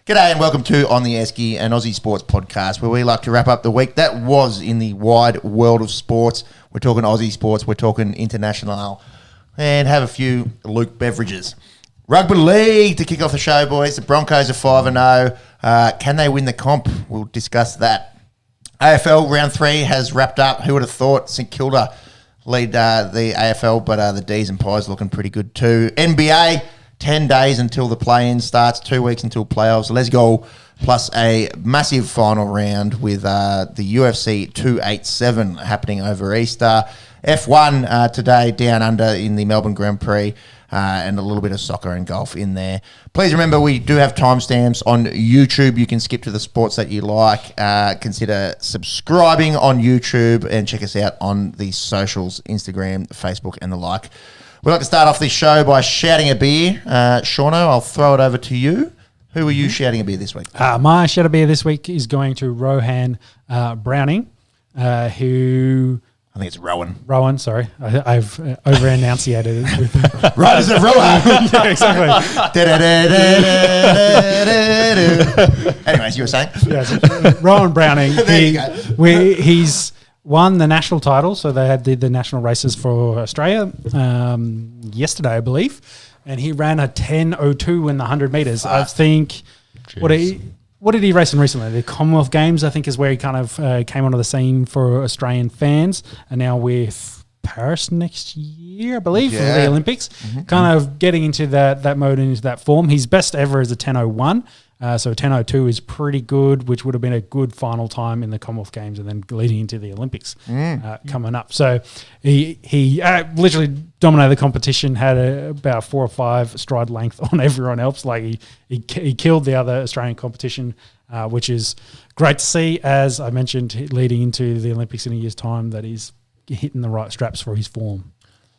G'day and welcome to On The Esky, an Aussie sports podcast where we like to wrap up the week that was in the wide world of sports. We're talking Aussie sports, we're talking international, and have a few Luke beverages. Rugby League to kick off the show, boys. The Broncos are 5-0. Can they win the comp? We'll discuss that. AFL Round 3 has wrapped up. Who would have thought St Kilda lead the AFL, but the D's and Pies looking pretty good too. NBA, 10 days until the play-in starts, 2 weeks until playoffs. Let's go. Plus a massive final round with the UFC 287 happening over Easter. F1 today down under in the Melbourne Grand Prix. And a little bit of soccer and golf in there. Please remember, we do have timestamps on YouTube. You can skip to the sports that you like. Consider subscribing on YouTube and check us out on the socials, Instagram, Facebook, and the like. We'd like to start off this show by shouting a beer. Shauno, I'll throw it over to you. Who are you shouting a beer this week? My shout a beer this week is going to Rohan Browning, who... I think it's Rowan. Rowan, sorry. I've over-enunciated it. With Riders of Rowan. Yeah, exactly. Anyways, you were saying? Yes, Rowan Browning. He's won the national title, so they did the national races for Australia yesterday, I believe, and he ran a 10:02 in the 100 metres. I think... What did he race in recently? The Commonwealth Games, I think, is where he kind of came onto the scene for Australian fans, and now with Paris next year, I believe, for the Olympics. Kind of getting into that mode and into that form. His best ever is a 10:01, so 10:02 is pretty good, which would have been a good final time in the Commonwealth Games and then leading into the Olympics coming up. So he literally dominated the competition, had about 4 or 5 stride length on everyone else. Like he killed the other Australian competition, which is great to see. As I mentioned, leading into the Olympics in a year's time, that he's hitting the right straps for his form.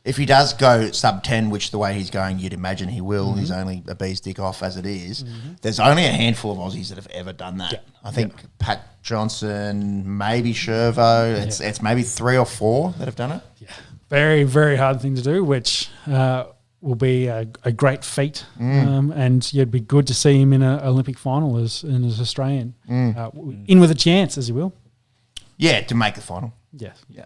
If he does go sub 10, which the way he's going, you'd imagine he will. He's only a bee's dick off as it is. There's only a handful of Aussies that have ever done that. I think Pat Johnson, maybe Shervo. It's maybe 3 or 4 that have done it. Yeah, very, very hard thing to do, which will be a great feat. And it'd be good to see him in an Olympic final as Australian. In with a chance, as you will. Yeah, to make the final. Yes. Yeah.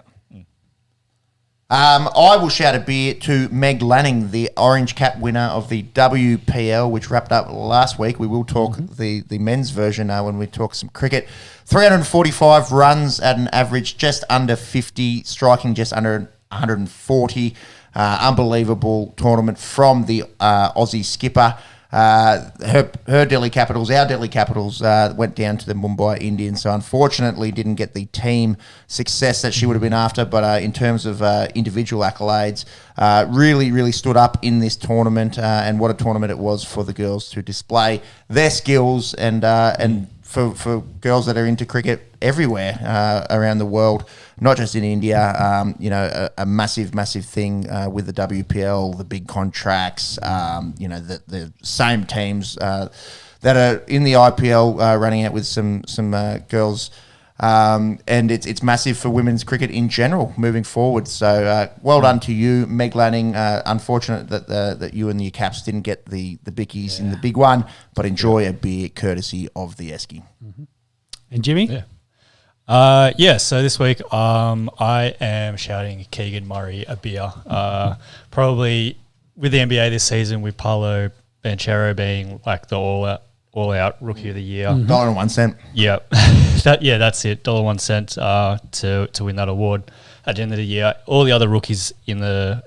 I will shout a beer to Meg Lanning, the orange cap winner of the WPL, which wrapped up last week. We will talk the men's version when we talk some cricket. 345 runs at an average just under 50, striking just under 140. Unbelievable tournament from the Aussie skipper. Her Delhi Capitals, our Delhi Capitals, went down to the Mumbai Indians, so unfortunately didn't get the team success that she would have been after, but in terms of individual accolades, really stood up in this tournament, and what a tournament it was for the girls to display their skills and for girls that are into cricket everywhere around the world, not just in India. A massive thing with the WPL, the big contracts, the same teams that are in the IPL running out with some girls. And it's massive for women's cricket in general moving forward. So well done to you, Meg Lanning. Unfortunate that you and your Caps didn't get the bickies in the big one, but enjoy a beer courtesy of the Esky. And Jimmy? So this week I am shouting Keegan Murray a beer. Probably with the NBA this season, with Paolo Banchero being like the all-out rookie of the year. $1.01. Yeah. That's it. $1.01 to win that award at the end of the year. All the other rookies in the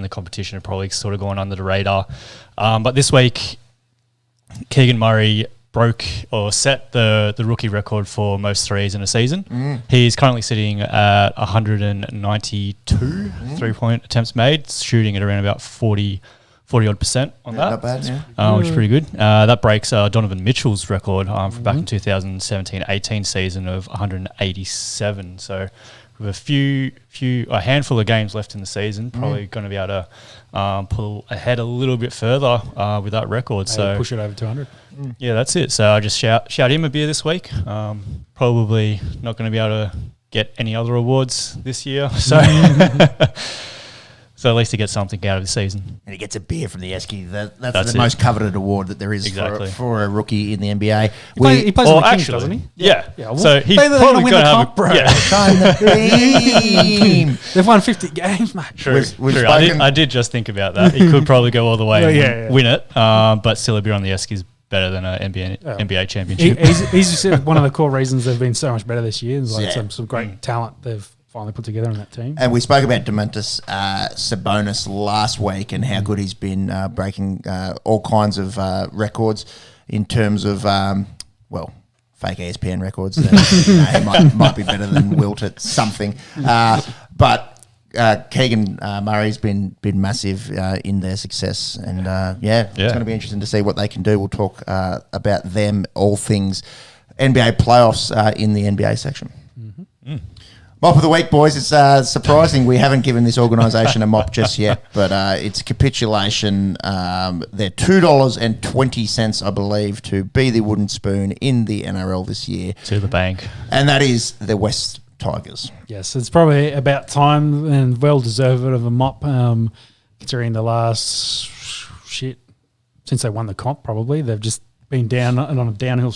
competition are probably sort of going under the radar. But this week, Keegan Murray broke or set the rookie record for most threes in a season. He's currently sitting at 192 3-point attempts made, shooting at around about 40 40-odd% on that. Not bad, which is pretty good. That breaks Donovan Mitchell's record from back in 2017-18 season of 187. So with a handful of games left in the season, probably going to be able to pull ahead a little bit further with that record. So push it over 200. Yeah, that's it. So I just shout him a beer this week. Probably not going to be able to get any other awards this year. So So at least he gets something out of the season. And he gets a beer from the Esky. That's That's the it. most coveted award that there is Exactly. for a rookie in the NBA. He plays on the Kings, doesn't he? Yeah. well, So he they're going to probably win the got to have comp, bro. Yeah. Shine the beam. They've won 50 games, mate. True. We've True. spoken- I did just think about that. He could probably go all the way and win it, but still a beer on the Esky is better than an NBA championship. He's just one of the core reasons they've been so much better this year. There's like Yeah. some great talent they've finally put together in that team. And we spoke about Domantas Sabonis last week and how good he's been breaking all kinds of records in terms of, fake ESPN records. He might be better than Wilt at something. But Keegan Murray's been massive in their success. And, it's going to be interesting to see what they can do. We'll talk about them, all things NBA playoffs in the NBA section. Mop of the week, boys. It's surprising we haven't given this organisation a mop just yet, but it's a capitulation. They're $2.20, I believe, to be the wooden spoon in the NRL this year. To the bank. And that is the West Tigers. Yes, it's probably about time and well deserved of a mop, considering the last since they won the comp. Probably they've just been down on a downhill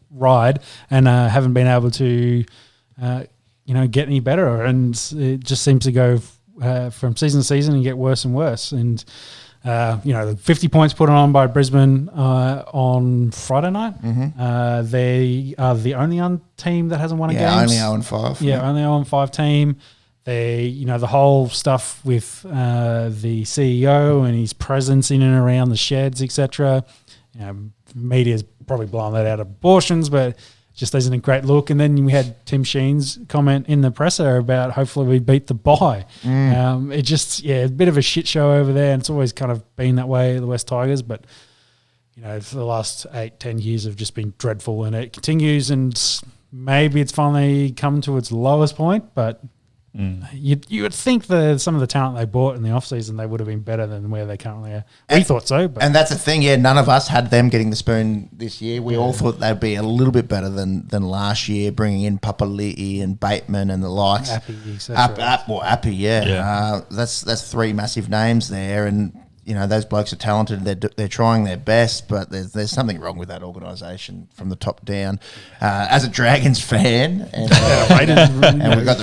ride and haven't been able to, get any better. And it just seems to go from season to season and get worse and worse. And the 50 points put on by Brisbane on Friday night. They are the only team that hasn't won a game. Yeah, only 0-5. Yeah, only 0-5 team. They, the whole stuff with the CEO and his presence in and around the sheds, etc. Media's probably blown that out of proportions, but just isn't a great look. And then we had Tim Sheen's comment in the presser about hopefully we beat the bye. It just, a bit of a shit show over there. And it's always kind of been that way, the West Tigers. But, for the last 8-10 years have just been dreadful. And it continues, and maybe it's finally come to its lowest point. But you would think that some of the talent they bought in the offseason, they would have been better than where they currently are. We thought so. But And that's the thing, none of us had them getting the spoon this year. We all thought they'd be a little bit better than last year, bringing in Papali'i and Bateman and the likes. Appy, etc. Appy, that's three massive names there, and those blokes are talented. They're trying their best, but there's something wrong with that organisation from the top down. As a Dragons fan, and we've got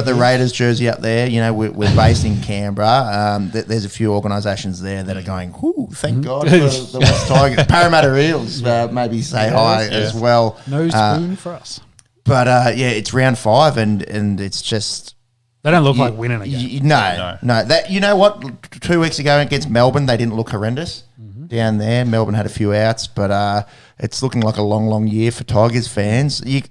the Raiders jersey up there. We're based in Canberra. There's a few organisations there that are going, thank God for the West Tigers. Parramatta Eels, maybe say hi as well. No spoon for us. But it's round 5, and it's just. They don't look like winning again. No. That, you know what? 2 weeks ago against Melbourne, they didn't look horrendous down there. Melbourne had a few outs, but it's looking like a long, long year for Tigers fans. You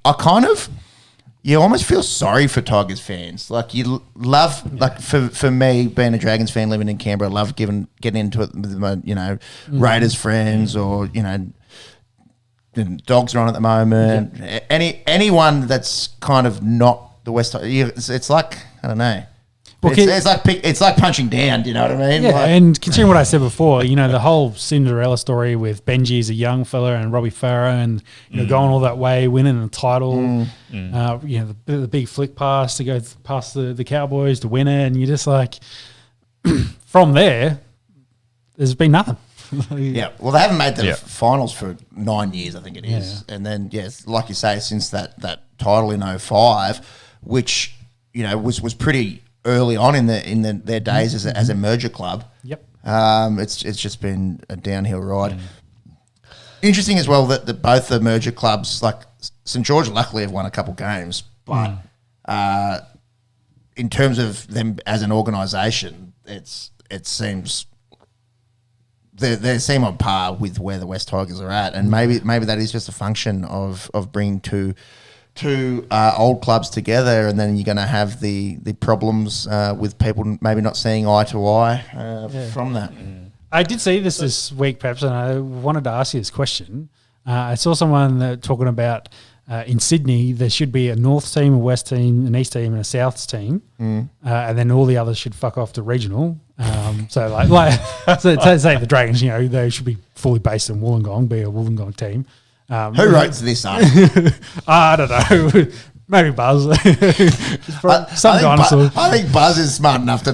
almost feel sorry for Tigers fans. Like you love, like for me, being a Dragons fan living in Canberra, I love getting into it with my Raiders friends or Dogs are on at the moment. Yeah. Anyone that's kind of not the West. It's like, I don't know. It's like punching down. Do you know what I mean? Yeah, and considering what I said before, the whole Cinderella story with Benji as a young fella and Robbie Farah, and going all that way, winning the title. The big flick pass to go past the Cowboys to win it, and you're just like, from there, there's been nothing. Yeah, well, they haven't made the finals for 9 years, I think it is, and then like you say, since that title in 05, which was pretty early on in their days as a merger club. Yep. It's just been a downhill ride. Interesting as well that both the merger clubs, like St George, luckily have won a couple games, but in terms of them as an organisation, it seems they seem on par with where the West Tigers are at, and maybe that is just a function of bringing two old clubs together, and then you're going to have the problems with people maybe not seeing eye to eye from that. I did see this week, perhaps, and I wanted to ask you this question. I saw someone talking about in Sydney there should be a North team, a West team, an East team, and a South team, and then all the others should fuck off to regional. So say the Dragons, they should be fully based in Wollongong, be a Wollongong team. Who wrote this article? I don't know. Maybe Buzz. Some dinosaur. I think Buzz is smart enough to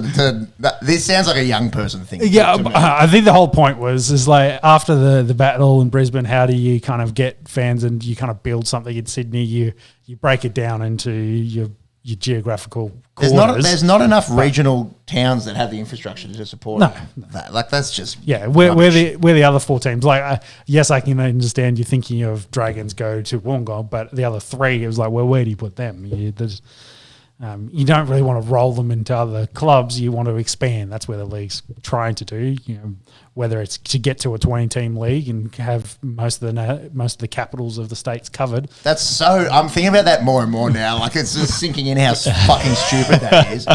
this sounds like a young person thing. Yeah, to me. I think the whole point is like after the battle in Brisbane, how do you kind of get fans and you kind of build something in Sydney? You break it down into your geographical quarters. There's not enough regional towns that have the infrastructure to support that. Like that's just we're the other four teams. Like yes, I can understand you thinking of Dragons go to Wollongong, but the other three, it was like, well, where do you put them? You don't really want to roll them into other clubs. You want to expand. That's where the league's trying to do. Whether it's to get to a 20-team league and have most of the capitals of the states covered. That's so. I'm thinking about that more and more now. Like it's just sinking in how fucking stupid that is.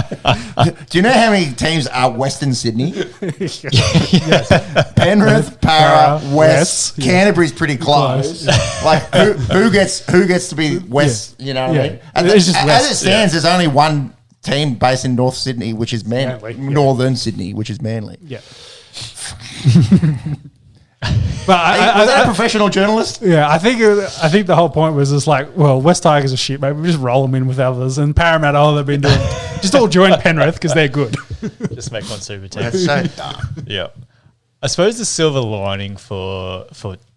Do you know how many teams are Western Sydney? Yes. Penrith, Para, West. Yeah. Canterbury's pretty close. Like who gets to be West? Yeah. You know what I mean? It's just as it stands, there's only one team based in North Sydney, which is Manly. Northern Sydney, which is Manly. Yeah. But was that a professional journalist? Yeah, I think the whole point was just like, well, West Tigers are shit, maybe we just roll them in with others, and Parramatta, they've been doing just all join Penrith because they're good. Just make one super team. That's so dumb. Yeah, I suppose the silver lining for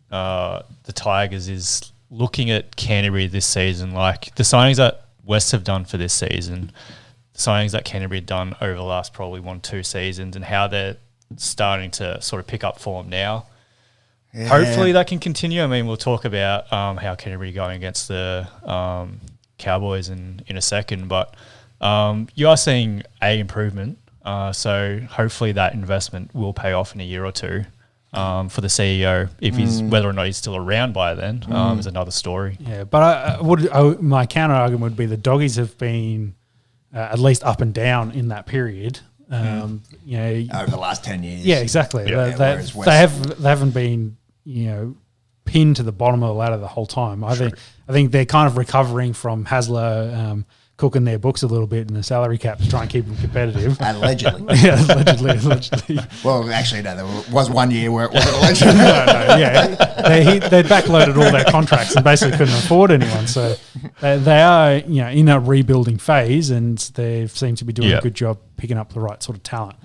the Tigers is looking at Canterbury this season, like the signings that West have done for this season, the signings that Canterbury have done over the last probably 1-2 seasons, and how they're starting to sort of pick up form now. Yeah. Hopefully that can continue. I mean, we'll talk about how Canterbury are going against the Cowboys in a second, but you are seeing improvement. So hopefully that investment will pay off in a year or two for the CEO. If he's whether or not he's still around by then is another story. Yeah, but my counter argument would be the Doggies have been at least up and down in that period. Over the last 10 years. Yeah, exactly. Yeah, they haven't been pinned to the bottom of the ladder the whole time. I think they're kind of recovering from Hasler cooking their books a little bit in the salary cap to try and keep them competitive. Allegedly. Yeah, allegedly. Well, actually, no, there was 1 year where it wasn't allegedly. They backloaded all their contracts and basically couldn't afford anyone. So they are in a rebuilding phase, and they seem to be doing a good job picking up the right sort of talent.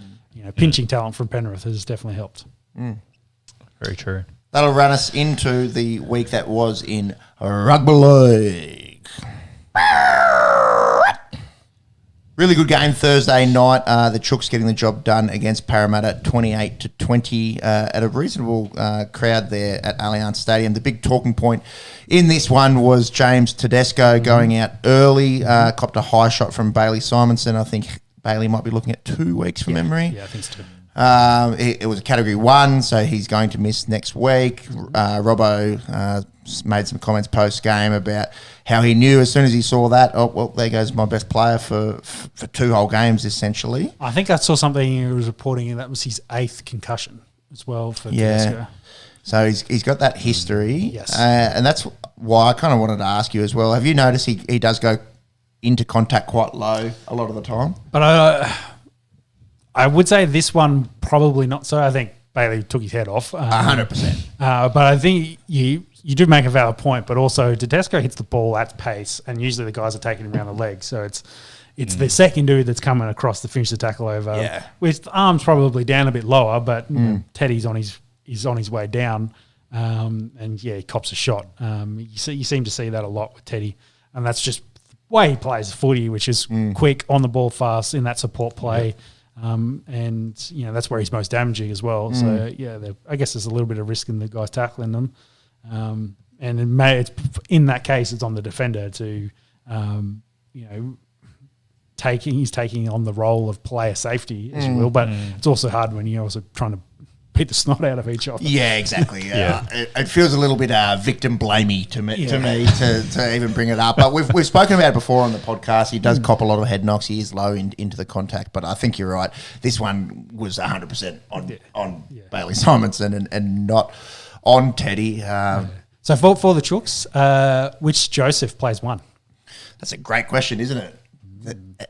Pinching talent from Penrith has definitely helped. Very true. That'll run us into the week that was in rugby league. Really good game Thursday night. The Chooks getting the job done against Parramatta 28-20 at a reasonable crowd there at Allianz Stadium. The big talking point in this one was James Tedesco going out early, copped a high shot from Bailey Simonson. I think Bailey might be looking at 2 weeks from memory. Yeah, I think so. It was a Category 1, so he's going to miss next week. Robbo made some comments post-game about how he knew as soon as he saw that, there goes my best player for 2 whole games, essentially. I think I saw something he was reporting, and that was his 8th concussion as well for Tedesco. So he's got that history. Yes. And that's why I kind of wanted to ask you as well. Have you noticed he does go into contact quite low a lot of the time? But I would say this one probably not so. I think Bailey took his head off. 100%. But I think you do make a valid point, but also Tedesco hits the ball at pace, and usually the guys are taking him around the leg. So it's the second dude that's coming across to finish the tackle over, with the arms probably down a bit lower, but Teddy's on his way down, and he cops a shot. You seem to see that a lot with Teddy, and that's just the way he plays footy, which is quick, on the ball fast, in that support play. And that's where he's most damaging as well. So I guess there's a little bit of risk in the guys tackling them. And it's in that case, it's on the defender to, he's taking on the role of player safety, as you will. But it's also hard when you're also trying to beat the snot out of each other. Yeah, exactly. It feels a little bit victim blamey to me to even bring it up. But we've spoken about it before on the podcast. He does cop a lot of head knocks. He is low into the contact, but I think you're right. This one was 100% on Bailey Simonson and not on Teddy. So for the Chooks, which Joseph plays one? That's a great question, isn't it?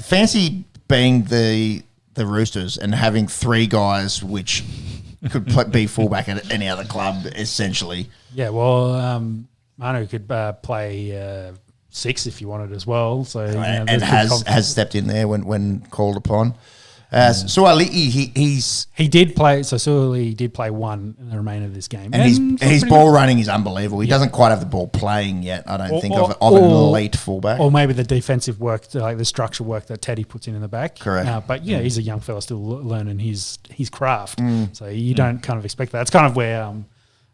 Fancy being the Roosters and having 3 guys which could be fullback at any other club, essentially. Yeah, well, Manu could play 6 if you wanted as well. So and has stepped in there when called upon. Suaalii, he did play. So Suaalii did play 1 in the remainder of this game, and his ball running is unbelievable. He doesn't quite have the ball playing yet. I don't think of an elite fullback, or maybe the defensive work, like the structure work that Teddy puts in the back. Correct. But he's a young fella still learning his craft. So you don't kind of expect that. It's kind of where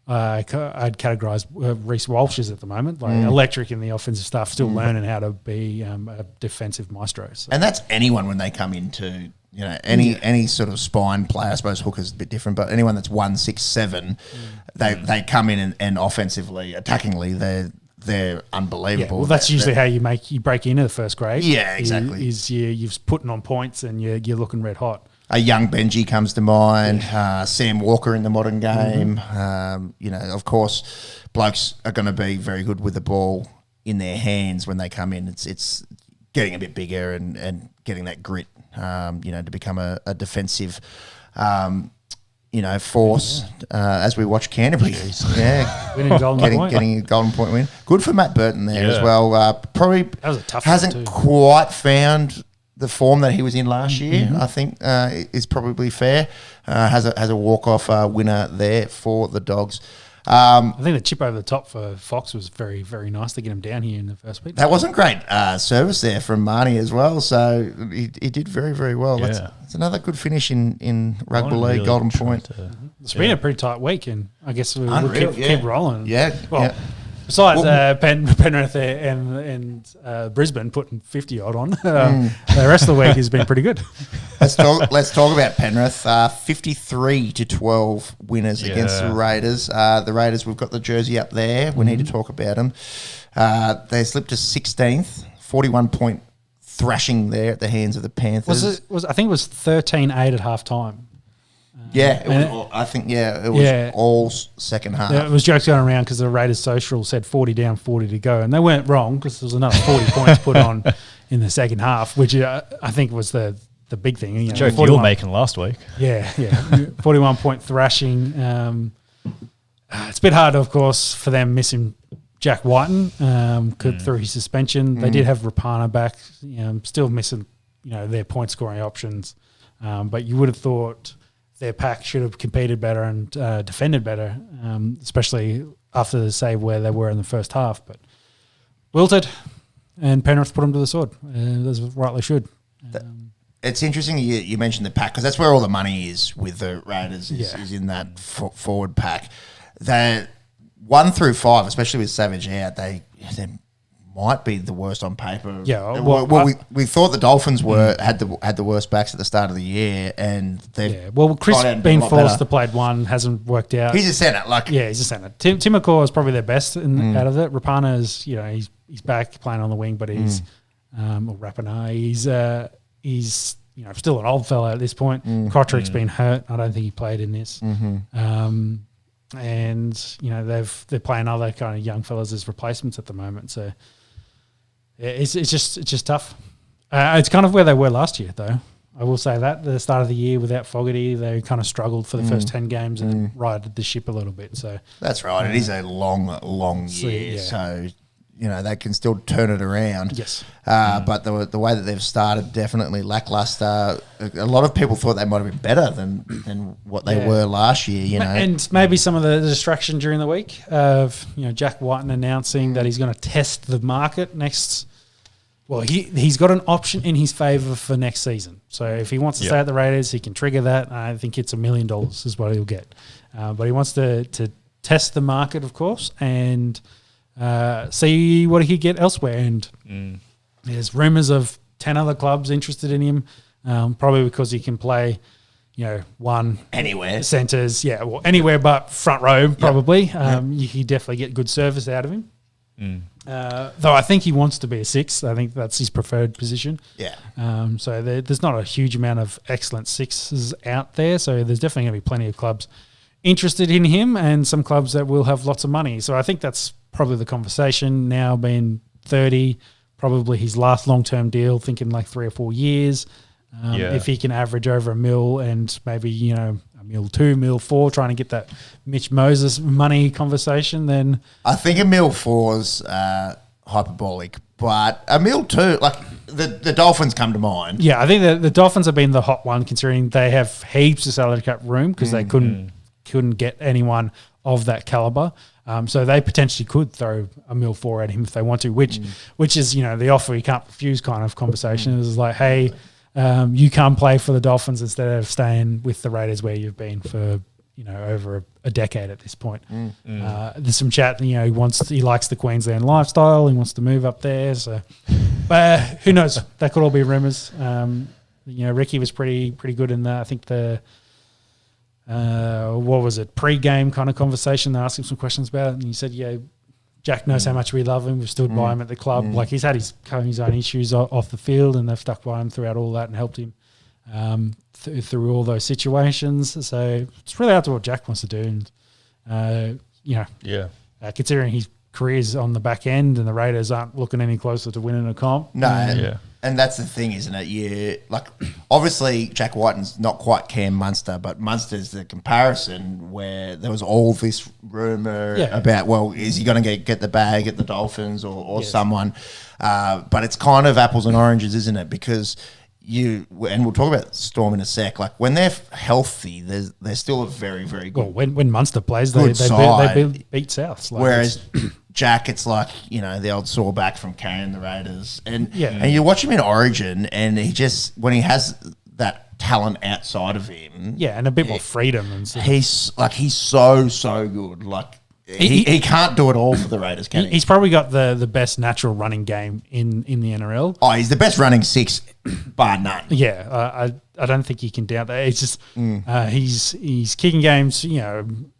I'd categorise Reece Walsh is at the moment, like electric in the offensive stuff, still learning how to be a defensive maestro. So. And that's anyone when they come into. Any sort of spine player, I suppose hooker's a bit different, but anyone that's 1-6-7, they come in and offensively, attackingly, they're unbelievable. Yeah, well, that's usually how you break into the first grade. Yeah, exactly. You're putting on points and you're looking red hot. A young Benji comes to mind. Sam Walker in the modern game. Of course, blokes are going to be very good with the ball in their hands when they come in. It's getting a bit bigger and getting that grit. To become a defensive, force as we watch Canterbury. Winning getting a golden point win. Good for Matt Burton there as well. Probably that was a tough hasn't quite found the form that he was in last year. I think is probably fair. Has a walk-off winner there for the Dogs. I think the chip over the top for Fox was very, very nice to get him down here in the first week. That wasn't great service there from Marnie as well. So he did very, very well. Yeah. That's another good finish in rugby league, really golden point. It's been a pretty tight week, and I guess we'll keep rolling. Yeah. Well, besides Penrith and Brisbane putting 50 odd on, the rest of the week has been pretty good. Let's talk about Penrith. 53-12 winners against the Raiders. The Raiders, we've got the jersey up there. We need to talk about them. They slipped to 16th, 41-point thrashing there at the hands of the Panthers. I think it was 13-8 at half time. It was all second half. It was jokes going around because the Raiders social said 40 down, 40 to go. And they weren't wrong because there was another 40 points put on in the second half, which I think was the big thing. The joke you were making last week. Yeah. 41-point thrashing. It's a bit hard, of course, for them missing Jack Whiten through his suspension. They did have Rapana back, still missing their point-scoring options. But you would have thought their pack should have competed better and defended better, especially after the save where they were in the first half. But wilted, and Penrith put them to the sword, as rightly should. It's interesting you mentioned the pack because that's where all the money is with the Raiders is in that forward pack. They 1 through 5, especially with Savage out, they might be the worst on paper. Yeah, we thought the Dolphins had the worst backs at the start of the year, and Chris being forced to play one hasn't worked out. He's a centre, he's a centre. Tim McCaw is probably their best out of it. Rapana is he's back playing on the wing, but he's he's still an old fella at this point. Kotrick's been hurt. I don't think he played in this. And they're playing other kind of young fellas as replacements at the moment. So it's just tough. It's kind of where they were last year, though. I will say that the start of the year without Fogarty, they kind of struggled for the first 10 games and righted the ship a little bit. So that's right. It is a long year, so they can still turn it around. Yes. But the way that they've started, definitely lackluster. A lot of people thought they might have been better than what they were last year, And maybe some of the distraction during the week of, Jack Whiten announcing that he's going to test the market next. Well, he's got an option in his favour for next season. So if he wants to stay at the Raiders, he can trigger that. I think it's $1 million is what he'll get. But he wants to test the market, of course, and see what he could get elsewhere. And there's rumours of 10 other clubs interested in him, probably because he can play, one anywhere centres, anywhere but front row probably. You can definitely get good service out of him. Though I think he wants to be a 6. I think that's his preferred position. Yeah. So there's not a huge amount of excellent 6s out there. So there's definitely going to be plenty of clubs interested in him, and some clubs that will have lots of money. So I think that's probably the conversation now. Being 30, probably his last long-term deal, thinking like 3 or 4 years. If he can average over $1 million and maybe, $1 million 2, $1 million 4, trying to get that Mitch Moses money conversation, then I think $1 million 4's hyperbolic, but a mil too. Like the Dolphins come to mind. Yeah, I think the Dolphins have been the hot one, considering they have heaps of salary cap room because they couldn't get anyone of that caliber. So they potentially could throw a mil four at him if they want to, which is, the offer you can't refuse kind of conversation. It's like, hey, you come play for the Dolphins instead of staying with the Raiders where you've been for over a decade at this point. There's some chat. He likes the Queensland lifestyle. He wants to move up there. So, but who knows? That could all be rumours. Ricky was pretty good in that. I think what was it? Pre-game kind of conversation. They asked him some questions about it, and he said, "Yeah, Jack knows how much we love him. We've stood by him at the club. Like he's had his own issues off the field, and they've stuck by him throughout all that and helped him." Through all those situations. So it's really up to what Jack wants to do. And, considering his career's on the back end and the Raiders aren't looking any closer to winning a comp. No, and that's the thing, isn't it? Obviously Jack Whiten's not quite Cam Munster, but Munster's the comparison where there was all this rumour about, well, is he going to get the bag at the Dolphins or someone? But it's kind of apples and oranges, isn't it? Because and we'll talk about Storm in a sec. Like when they're healthy, they're still a very, very good. Well, when Munster plays, they beat South. Whereas Jack, it's like the old sore back from carrying the Raiders, and you watch him in Origin, and he just when he has that talent outside of him, and a bit more freedom, and stuff. He's so good. Like he can't do it all for the Raiders, can he? He's probably got the best natural running game in the NRL. Oh, he's the best running six, bar none. Yeah, I don't think you can doubt that. It's just he's kicking games,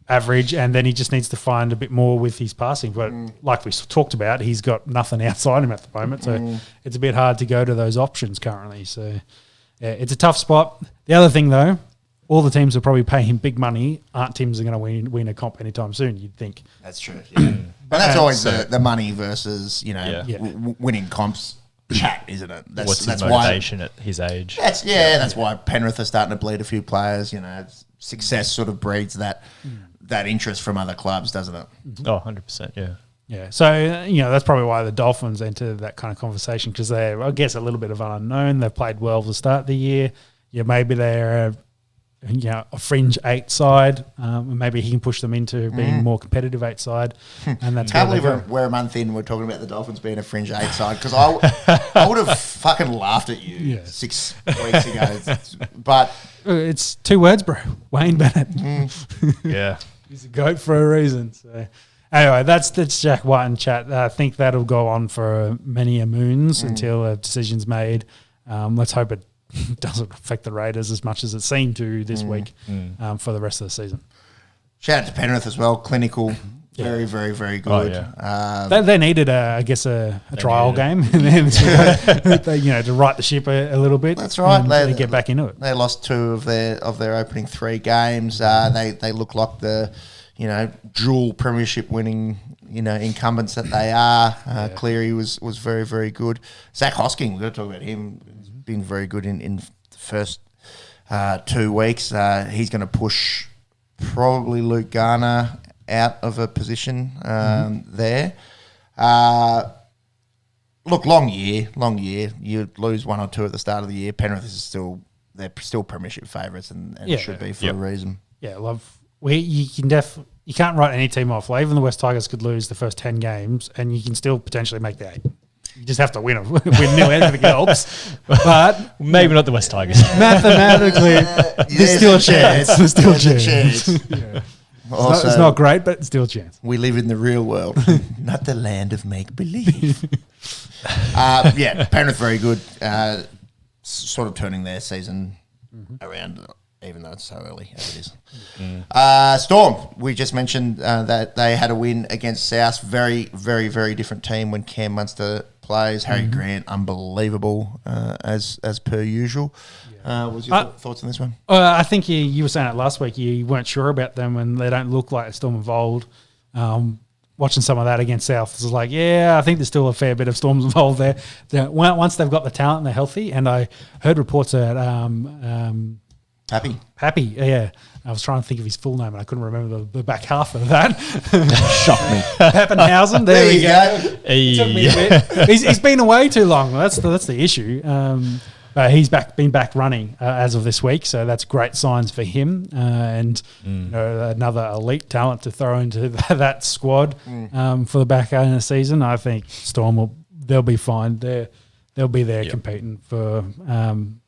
average, and then he just needs to find a bit more with his passing. But like we talked about, he's got nothing outside him at the moment, so it's a bit hard to go to those options currently. So it's a tough spot. The other thing, though, all the teams will probably pay him big money. Aren't teams are going to win a comp anytime soon, you'd think. That's true. Yeah. But that's always the money versus, winning comps chat, isn't it? What's his motivation at his age? That's why Penrith are starting to bleed a few players. Success sort of breeds that interest from other clubs, doesn't it? Oh, 100%, yeah. Yeah, so, that's probably why the Dolphins enter that kind of conversation because they're, I guess, a little bit of an unknown. They've played well to start of the year. Yeah, maybe they're a fringe 8 side. Maybe he can push them into being more competitive 8 side. And that's can't believe we're a month in. We're talking about the Dolphins being a fringe 8 side because I would have fucking laughed at you 6 weeks ago. But it's 2 words, bro. Wayne Bennett. Yeah, he's a goat for a reason. So anyway, that's Jack White and chat. I think that'll go on for many a moons until a decision's made. Let's hope it doesn't affect the Raiders as much as it seemed to this week for the rest of the season. Shout out to Penrith as well. Clinical, very, very, very good. Oh, yeah. They needed, a trial game and then to right the ship a little bit. That's right. They get back into it. They lost 2 of their opening 3 games. They look like the dual premiership winning incumbents that they are. Cleary was very, very good. Zach Hosking, we've got to talk about him. Been very good in the first 2 weeks. He's going to push probably Luke Garner out of a position there. Look, long year. You lose 1 or 2 at the start of the year. Penrith is still premiership favourites and should be for a reason. Yeah, you can't write any team off. Like even the West Tigers could lose the first 10 games and you can still potentially make the 8. You just have to win nil, everything helps. But maybe not the West Tigers. Mathematically, there's still a chance. There's still a chance. Also, it's not great, but still a chance. We live in the real world, not the land of make-believe. Penrith very good. Sort of turning their season around, even though it's so early as it is. Storm, we just mentioned that they had a win against South. Very, very, very different team when Cam Munster plays. Harry Grant, unbelievable as per usual. What was your thoughts on this one? I think you were saying it last week. You weren't sure about them and they don't look like a Storm involved. Watching some of that against South, it's like, I think there's still a fair bit of Storms involved there. Once they've got the talent and they're healthy, and I heard reports that Pappy, yeah. I was trying to think of his full name and I couldn't remember the back half of that. Shocked me. Pappenhausen, there we go. Hey. Took me a bit. He's been away too long. That's the issue. He's been back running as of this week, so that's great signs for him. Another elite talent to throw into that squad for the back end of the season. I think Storm they'll be fine. They'll be there competing for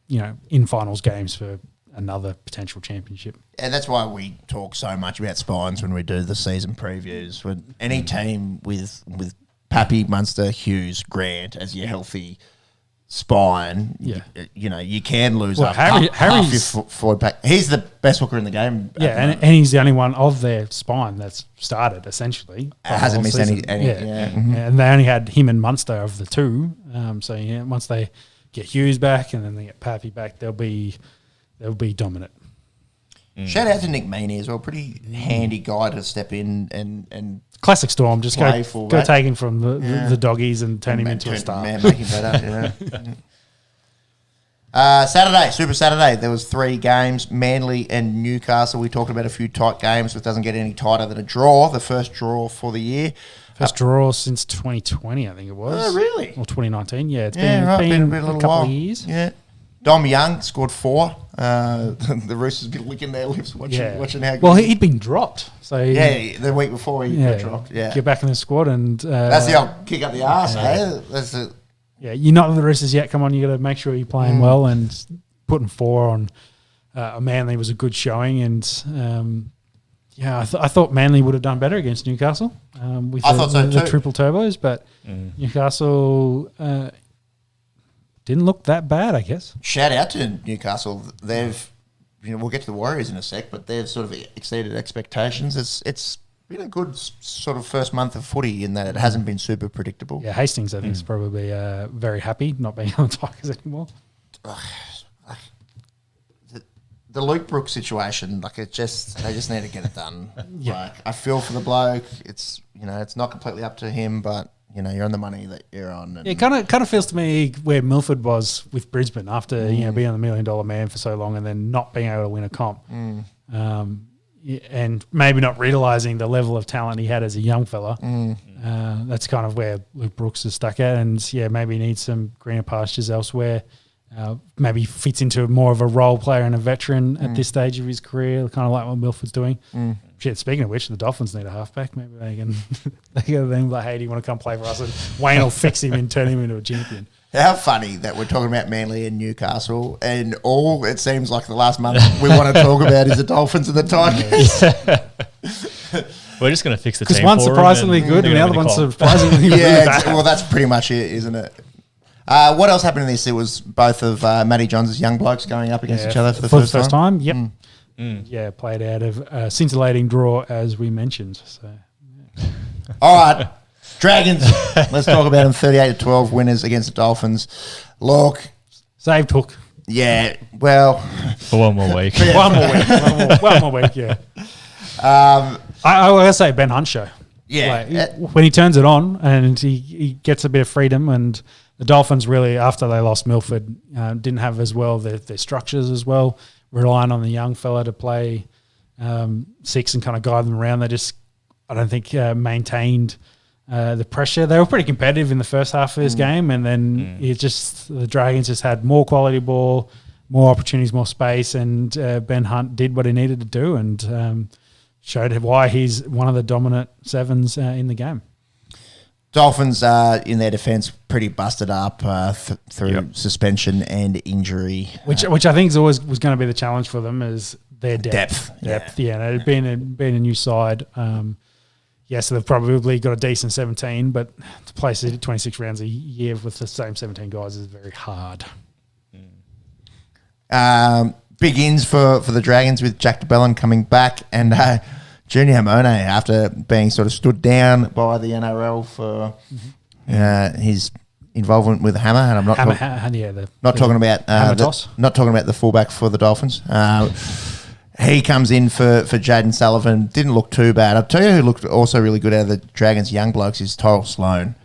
in finals games for another potential championship. And that's why we talk so much about spines when we do the season previews. When any team with Pappy, Munster, Hughes, Grant as your healthy spine, you can lose half your forward pack. He's the best hooker in the game. Yeah, and he's the only one of their spine that's started, essentially. Hasn't missed any. And they only had him and Munster of the two. Once they get Hughes back and then they get Pappy back, they'll be dominant. Shout out to Nick Meaney as well. Pretty handy guy to step in and classic Storm. Just go take him from the doggies and turn him into a star. Man, make him better. Saturday, Super Saturday. There was 3 games. Manly and Newcastle. We talked about a few tight games, but it doesn't get any tighter than a draw. The first draw for the year. First draw since 2020, I think it was. Oh, really? Or 2019. Yeah, it's been a little couple while. of years. Yeah. Dom Young scored 4. The Roosters been licking their lips watching how good. Well, he'd been dropped. So the week before he got dropped. Yeah, get back in the squad and that's the old kick up the arse. That's it. Yeah, you're not the Roosters yet. Come on, you got to make sure you're playing well, and putting 4 on Manly was a good showing. And I thought Manly would have done better against Newcastle. With the triple turbos, but Newcastle. Didn't look that bad, I guess. Shout out to Newcastle. They've, we'll get to the Warriors in a sec, but they've sort of exceeded expectations. It's been a good sort of first month of footy in that it hasn't been super predictable. Yeah, Hastings, I think, is probably very happy not being on the Tigers anymore. The Luke Brooks situation, they just need to get it done. I feel for the bloke. It's it's not completely up to him, but you're on the money that you're on. And it kind of feels to me where Milford was with Brisbane after being the $1 million man for so long and then not being able to win a comp, and maybe not realising the level of talent he had as a young fella. That's kind of where Luke Brooks is stuck at, and maybe needs some greener pastures elsewhere. Maybe fits into more of a role player and a veteran at this stage of his career, kind of like what Milford's doing. Shit, speaking of which, the Dolphins need a halfback. Maybe they can then like, hey, do you want to come play for us? And Wayne will fix him and turn him into a champion. How funny that we're talking about Manly and Newcastle, and all it seems like the last month we want to talk about is the Dolphins and the Tigers. We're just going to fix the team. Because one's surprisingly good and the other one's surprisingly really bad. Well, that's pretty much it, isn't it? What else happened in this? It was both of Matty Johns' young blokes going up against each other for the first time. Yep. Yeah, played out of a scintillating draw, as we mentioned. So, all right, Dragons. Let's talk about them. 38-12 winners against the Dolphins. Look, saved Hook. Yeah, well, for one more week. One more week. Yeah. I want to say Ben Hunt show. Yeah, when he turns it on and he gets a bit of freedom, and the Dolphins really, after they lost Milford, didn't have as well their structures as well, relying on the young fella to play 6 and kind of guide them around. They just, I don't think, maintained the pressure. They were pretty competitive in the first half of this game, and then the Dragons just had more quality ball, more opportunities, more space, and Ben Hunt did what he needed to do and showed why he's one of the dominant sevens in the game. Dolphins are, in their defence, pretty busted up through suspension and injury. Which I think is always was going to be the challenge for them, is their depth. Yeah, it being a new side. So they've probably got a decent 17, but to play 26 rounds a year with the same 17 guys is very hard. Big ins for the Dragons with Jack DeBellin coming back, and Junior Hamone, after being sort of stood down by the NRL for his involvement with Hammer, and I'm not talking about the fullback for the Dolphins. He comes in for Jaden Sullivan. Didn't look too bad. I'll tell you who looked also really good out of the Dragons' young blokes is Tyrell Sloan.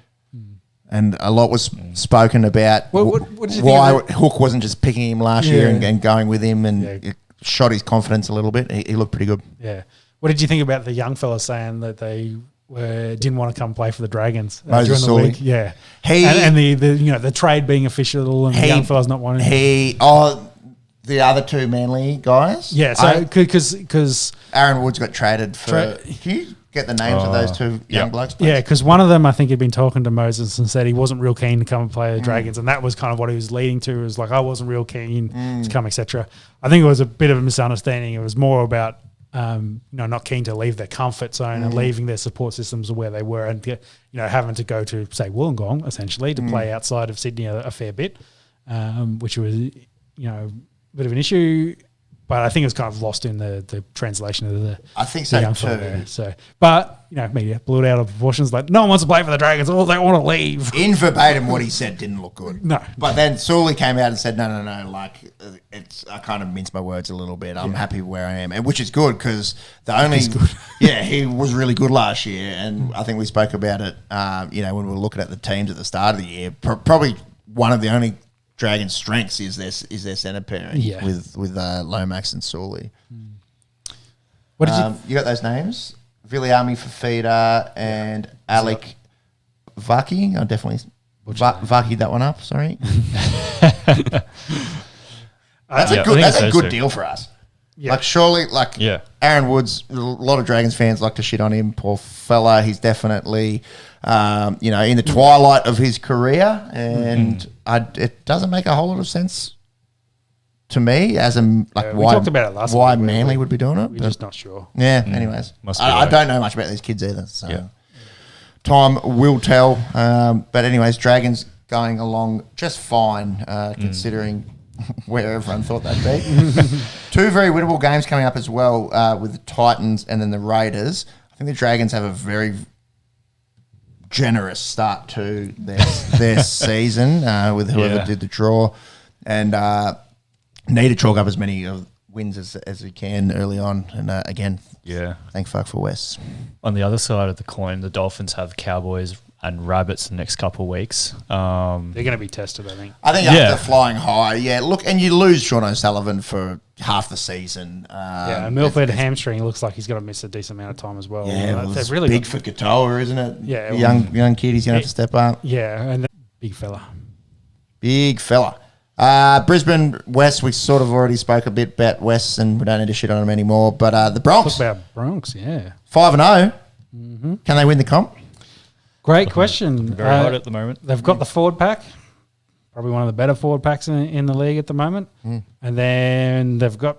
And a lot was spoken about what why Hook wasn't just picking him last year and going with him. And shot his confidence a little bit. He looked pretty good. Yeah. What did you think about the young fella saying that they didn't want to come play for the Dragons during Moses the Sully. week? Yeah. And the trade being official and the young fellas not wanting the other two Manly guys. Yeah, so because Aaron Woods got traded for. Can you get the names of those two young blokes, please? Yeah, because one of them I think had been talking to Moses and said he wasn't real keen to come and play the Dragons, and that was kind of what he was leading to. It was like, I wasn't real keen to come, etc. I think it was a bit of a misunderstanding. It was more about not keen to leave their comfort zone and leaving their support systems where they were, and having to go to say Wollongong essentially to play outside of Sydney a fair bit, which was a bit of an issue. But I think it was kind of lost in the translation of the. I think so young too. There. So, but media blew it out of proportions. Like, no one wants to play for the Dragons. All they want to leave. In verbatim, what he said didn't look good. No, but then Sully came out and said, "No. Like, I kind of minced my words a little bit. I'm happy where I am, and which is good because he was really good last year, and I think we spoke about it. When we were looking at the teams at the start of the year, probably one of the only Dragons' strengths is their centre pairing with Lomax and Sully. What did you got those names? Viliami Fafita and Alec Vaki. I definitely Vaki that one up. Sorry. That's a good deal for us. Yeah. Like surely, Aaron Woods. A lot of Dragons fans like to shit on him. Poor fella. He's definitely, in the twilight of his career, and it doesn't make a whole lot of sense to me as we talked about it last why week, Manly would be doing it. We're just not sure. Yeah. Anyways, I don't know much about these kids either. So time will tell. But anyways, Dragons going along just fine, considering where everyone thought they'd be. Two very winnable games coming up as well, with the Titans and then the Raiders. I think the Dragons have a very generous start to their season with whoever did the draw, and need to chalk up as many wins as we can early on. And again, thank fuck for West. On the other side of the coin, the Dolphins have Cowboys and Rabbits the next couple of weeks. They're going to be tested, I think. After flying high, look, and you lose Sean O'Sullivan for half the season. And Milford hamstring looks like he's going to miss a decent amount of time as well. Yeah, it's really big for Katoa, isn't it? Yeah. Young kid, he's going to have to step up. Yeah, and big fella. Brisbane West, we sort of already spoke a bit about West, and we don't need to shit on them anymore. But the Bronx. Talk about Bronx, 5-0. Can they win the comp? Great question. Very hot at the moment. They've got the forward pack, probably one of the better forward packs in the league at the moment. And then they've got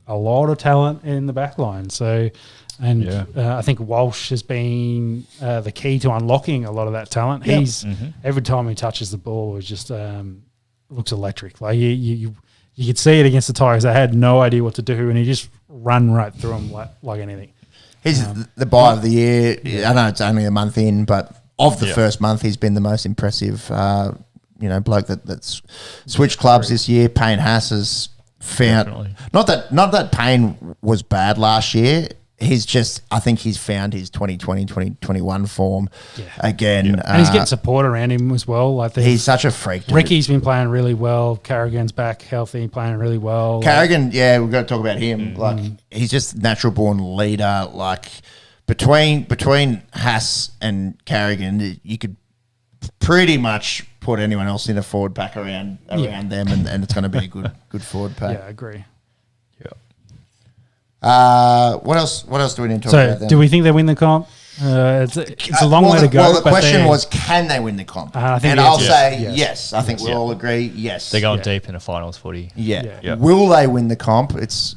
a lot of talent in the back line. So, I think Walsh has been the key to unlocking a lot of that talent. Yep. He's every time he touches the ball, it just looks electric. Like you could see it against the Tigers. They had no idea what to do, and he just run right through them like anything. He's the buy of the year. I know it's only a month in, but of the first month, he's been the most impressive, bloke that's switched clubs this year. Payne Haas has found not that Payne was bad last year. I think he's found his 2020, 2021 form again. Yeah. And he's getting support around him as well. Like he's such a freak. Ricky's been playing really well. Carrigan's back healthy, playing really well. Carrigan, we've got to talk about him. Like he's just natural born leader. Like between Haas and Carrigan, you could pretty much put anyone else in a forward pack around them, and it's going to be a good forward pack. Yeah, I agree. What else do we need to talk about then? Do we think they win the comp? It's a long way to go. Well, the question was, can they win the comp? I'll say yes. I think we'll all agree yes. They're going deep in a finals footy. Yeah. Will they win the comp? It's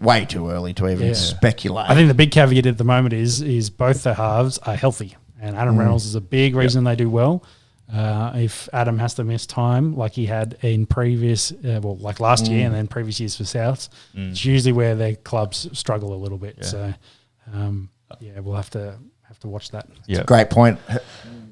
way too early to even speculate. I think the big caveat at the moment is both the halves are healthy, and Adam Reynolds is a big reason they do well. If Adam has to miss time like he had in previous, like last year and then previous years for Souths, it's usually where their clubs struggle a little bit. Yeah. So, we'll have to watch that. Yeah, great point.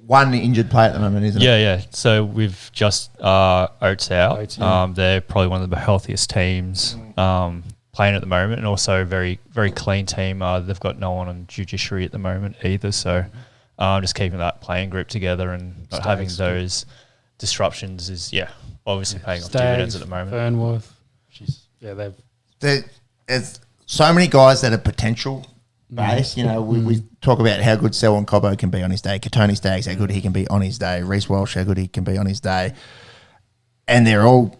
One injured player at the moment, isn't it? Yeah. So we've just Oates out. They're probably one of the healthiest teams playing at the moment, and also a very, very clean team. They've got no one on judiciary at the moment either. So. Just keeping that playing group together and not having those disruptions is obviously paying off dividends at the moment. Fernworth, there's so many guys that are potential base. You know, we talk about how good Selwyn Cobbo can be on his day. Katoni Staggs, how good he can be on his day. Reece Walsh, how good he can be on his day. And they're all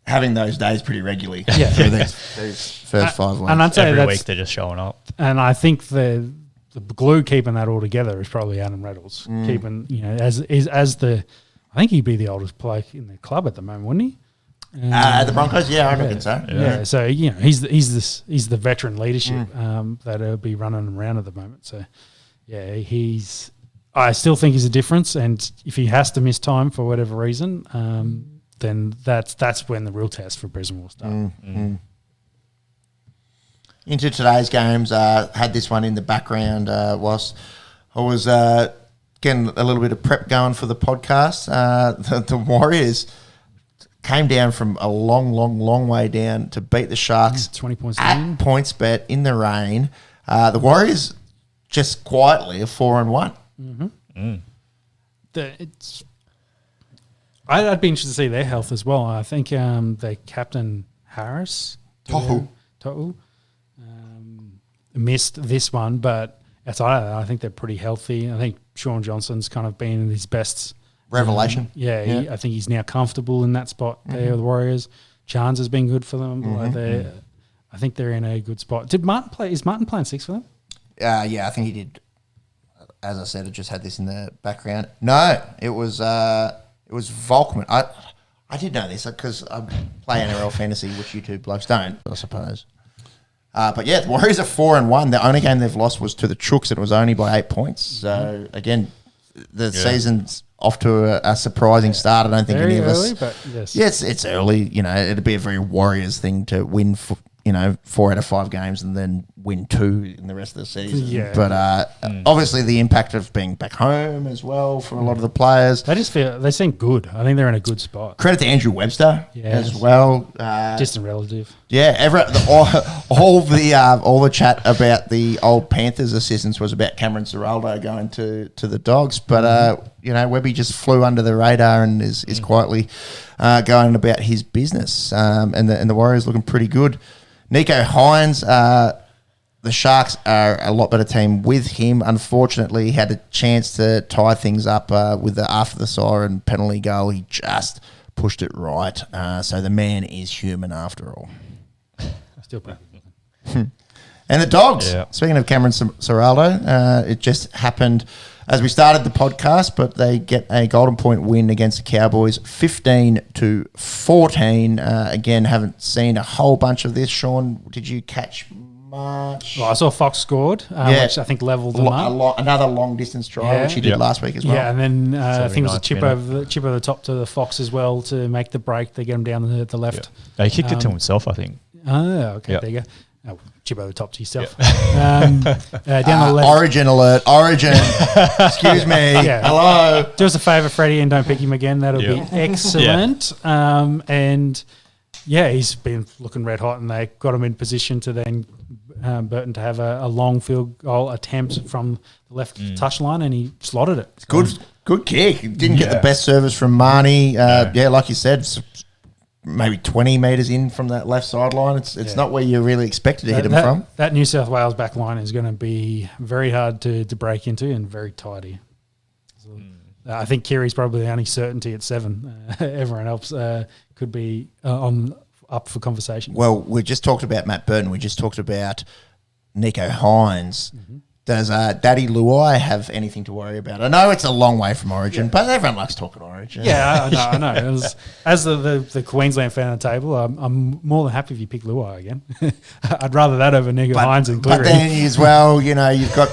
having those days pretty regularly through these first 5 weeks. And I'd say every week they're just showing up. And I think the glue keeping that all together is probably Adam Reynolds. Keeping, as the, I think he'd be the oldest player in the club at the moment, wouldn't he? At the Broncos, I reckon so. Yeah, so he's the veteran leadership that'll be running around at the moment. So I still think he's a difference, and if he has to miss time for whatever reason, then that's when the real test for Brisbane will start. Into today's games, had this one in the background whilst I was getting a little bit of prep going for the podcast. The Warriors came down from a long way down to beat the Sharks 20 points at PointsBet in the rain. The Warriors just quietly are 4-1. I'd be interested to see their health as well. I think their captain Harris Tohu missed this one, but outside of that, I think they're pretty healthy. I think Sean Johnson's kind of been in his best revelation. I think he's now comfortable in that spot there with the Warriors. Chance has been good for them. I think they're in a good spot. Did Martin play? Is Martin playing 6 for them? Yeah, I think he did. As I said, I just had this in the background. No, it was Volkman. I did know this because I play NRL fantasy, which you two blokes don't, I suppose. But the Warriors are 4-1. The only game they've lost was to the Chooks, and it was only by 8 points. So again, the season's off to a surprising start. I don't think very any of early, us. but yes. Yeah, it's early. It'd be a very Warriors thing to win 4 out of 5 games and then win 2 in the rest of the season. Yeah. But obviously the impact of being back home as well for a lot of the players. They seem good. I think they're in a good spot. Credit to Andrew Webster as well. Distant relative. Yeah, all the chat about the old Panthers assistants was about Cameron Ciraldo going to the Dogs, but Webby just flew under the radar and is quietly going about his business, and the Warriors looking pretty good. Nico Hines, the Sharks are a lot better team with him. Unfortunately, he had a chance to tie things up with after the siren penalty goal. He just pushed it right. So the man is human after all. Still pretty And the Dogs, speaking of Cameron Ciraldo, it just happened as we started the podcast, but they get a Golden Point win against the Cowboys, 15-14. Again, haven't seen a whole bunch of this. Sean, did you catch much? Well, I saw Fox scored, which I think levelled them up. Another long distance try, which he did last week as well. Yeah, and then I think it was a chip over the top to the Fox as well to make the break. They get him down the left. Yeah. He kicked it to himself, I think. Oh, okay, there you go. Oh, chip over the top to yourself. Down the left. Origin alert. Origin. Excuse me. Hello. Do us a favour, Freddie, and don't pick him again. That'll be excellent. And he's been looking red hot, and they got him in position to then Burton to have a long field goal attempt from the left touchline, and he slotted it. Good kick. Didn't get the best service from Marnie. Like you said, maybe 20 metres in from that left sideline. It's not where you really expected to hit him from. That New South Wales back line is going to be very hard to break into and very tidy. So, I think Kiri's probably the only certainty at 7. Everyone else could be up for conversation. Well, we just talked about Matt Burton. We just talked about Nico Hines. Does Daddy Luai have anything to worry about? I know it's a long way from Origin, but everyone likes talking Origin. Yeah, I know. As the Queensland fan at the table, I'm more than happy if you pick Luai again. I'd rather that over Nico Hines and Cleary. But then as well, you've got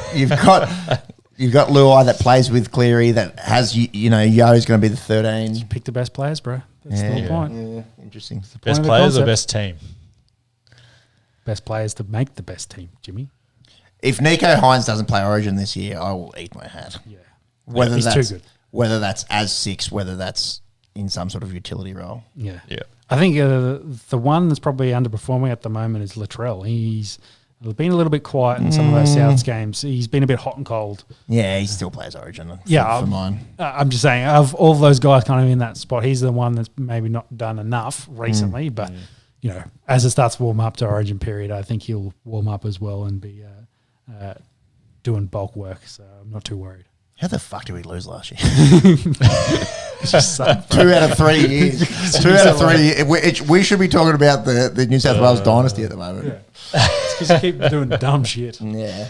Luai that plays with Cleary that has Yo's going to be the 13. You pick the best players, bro. That's the whole point. Yeah, interesting. Best players or best team? Best players to make the best team, Jimmy. If Nico Hines doesn't play Origin this year, I will eat my hat. Yeah. He's too good. Whether that's as 6, whether that's in some sort of utility role. Yeah. I think the one that's probably underperforming at the moment is Latrell. He's been a little bit quiet in some of those Souths games. He's been a bit hot and cold. Yeah, he still plays Origin for mine. I'm just saying, of all those guys kind of in that spot, he's the one that's maybe not done enough recently, but... as it starts to warm up to Origin period, I think he'll warm up as well and be doing bulk work. So I'm not too worried. How the fuck did we lose last year? 2 out of 3 years. 2 out of 3. We should be talking about the New South Wales dynasty at the moment. Yeah. It's because you keep doing dumb shit. Yeah.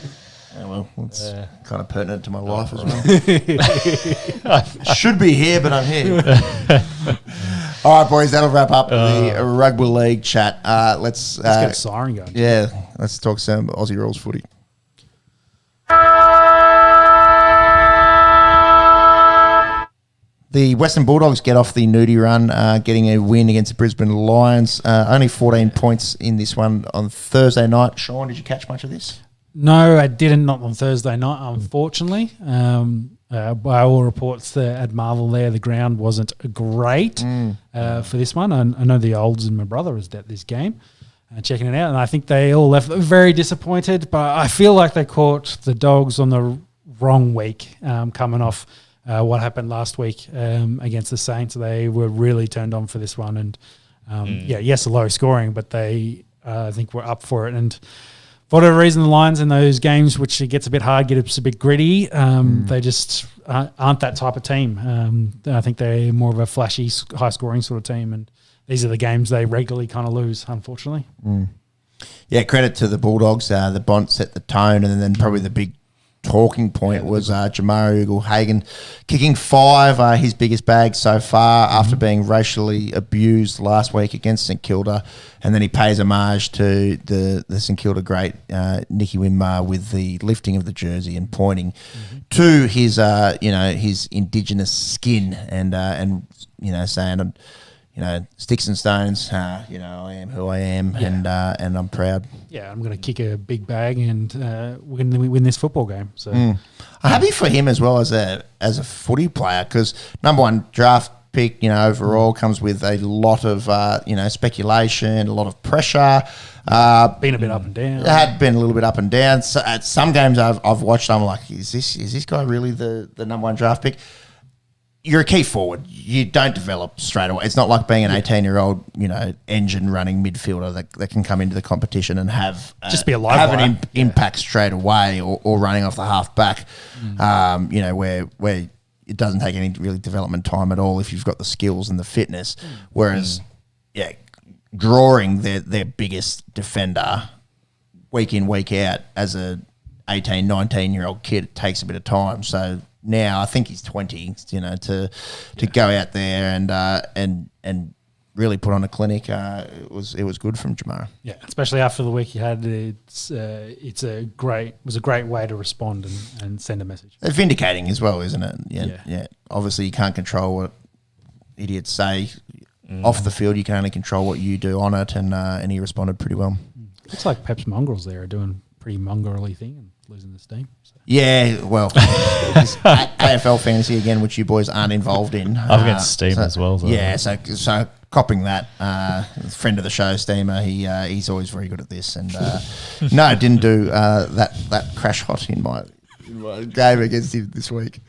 Oh, well, it's kind of pertinent to my life as well. Should be here, but I'm here. All right, boys, that'll wrap up the rugby league chat. Let's get a siren going. Yeah, let's talk some Aussie rules footy. The Western Bulldogs get off the nudie run, getting a win against the Brisbane Lions. Only 14 points in this one on Thursday night. Sean, did you catch much of this? No, I didn't. Not on Thursday night, unfortunately. By all reports at Marvel there, the ground wasn't great for this one. I know the olds and my brother was at this game checking it out, and I think they all left very disappointed. But I feel like they caught the Dogs on the wrong week coming off what happened last week against the Saints. They were really turned on for this one. And, low scoring, but they, I think, were up for it. And for whatever reason, the Lions in those games, which it gets a bit hard, gets a bit gritty, they just aren't that type of team. I think they're more of a flashy, high-scoring sort of team, and these are the games they regularly kind of lose, unfortunately. Yeah, credit to the Bulldogs. The Bont set the tone, and then probably the big talking point was Jamari Ugle-Hagan kicking 5, his biggest bag so far after being racially abused last week against St Kilda, and then he pays homage to the St Kilda great Nicky Winmar with the lifting of the jersey and pointing to his his indigenous skin and saying sticks and stones, I am who I am, and I'm proud. Yeah, I'm going to kick a big bag and win this football game. So I'm happy for him as well as a footy player, because number one draft pick, overall comes with a lot of speculation, a lot of pressure. Been a bit up and down. It had been a little bit up and down. So at some games I've watched, I'm like, is this guy really the number one draft pick? You're a key forward. You don't develop straight away. It's not like being an 18-year-old, engine running midfielder that can come into the competition and have just be a live an impact straight away, or running off the half back. Where it doesn't take any really development time at all if you've got the skills and the fitness. Whereas, drawing their biggest defender week in, week out as a 18, 19-year-old kid, it takes a bit of time. So now I think he's 20, to go out there and really put on a clinic. It was good from Jamara. Yeah, especially after the week he had. Was a great way to respond and send a message. It's vindicating as well, isn't it? Yeah. Obviously, you can't control what idiots say off the field. You can only control what you do on it, and he responded pretty well. Looks like Pep's mongrels there are doing a pretty mongrel-y thing and losing this team. So. Yeah, well, AFL fantasy again, which you boys aren't involved in. I've got Steam as well. Yeah, so copping that. Friend of the show, Steamer, he's always very good at this. And no, didn't do that crash hot in my game against him this week.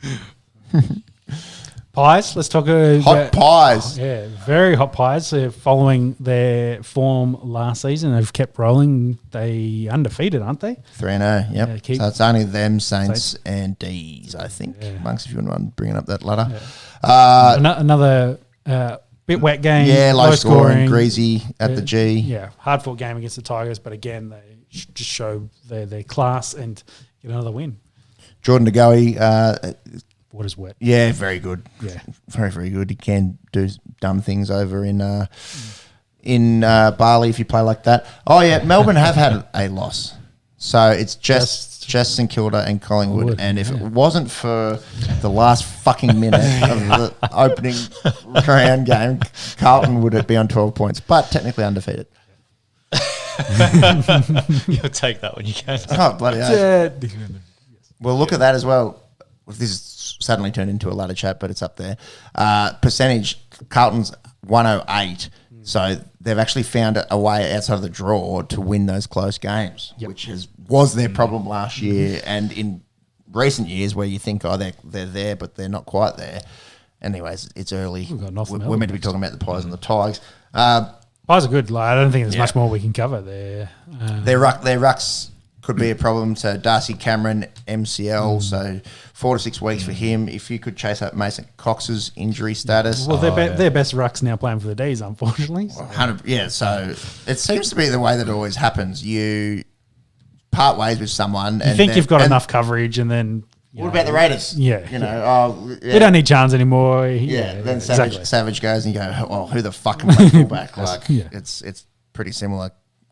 Pies, let's talk hot pies. Yeah, very hot pies. Following their form last season, they've kept rolling. They undefeated, aren't they? 3-0, yep. So it's only them, Saints and D's, I think. Monks, if you want bringing up that ladder. Yeah. Another bit wet game. Yeah, low scoring, greasy at the G. Yeah, hard fought game against the Tigers, but again, they just show their class and get another win. Jordan De Goey, water's wet. Yeah, very good. Yeah, very, very good. He can do dumb things over in Bali if you play like that. Oh yeah, Melbourne have had a loss, so it's just St Kilda and Collingwood. And if it wasn't for the last fucking minute of the opening round game, Carlton would be on 12 points, but technically undefeated. You'll take that when you can. Oh bloody hell! Well, look at that as well. This is suddenly turned into a ladder chat, but it's up there. Percentage, Carlton's 108. So they've actually found a way outside of the draw to win those close games, which was their problem last year and in recent years where you think, they're there, but they're not quite there. Anyways, it's early. We're meant to be talking about the Pies and the Tigers. Pies are good. Like, I don't think there's much more we can cover there. Their rucks could be a problem. So Darcy Cameron, MCL, so 4 to 6 weeks for him. If you could chase up Mason Cox's injury status. Well, their best rucks now playing for the D's, unfortunately. So. 100, so it seems to be the way that it always happens. You part ways with someone. You think you've got enough coverage, and then... What about the Raiders? Yeah. They don't need Chance anymore. Then Savage goes and you go, oh, who the fuck can play fullback? It's pretty similar.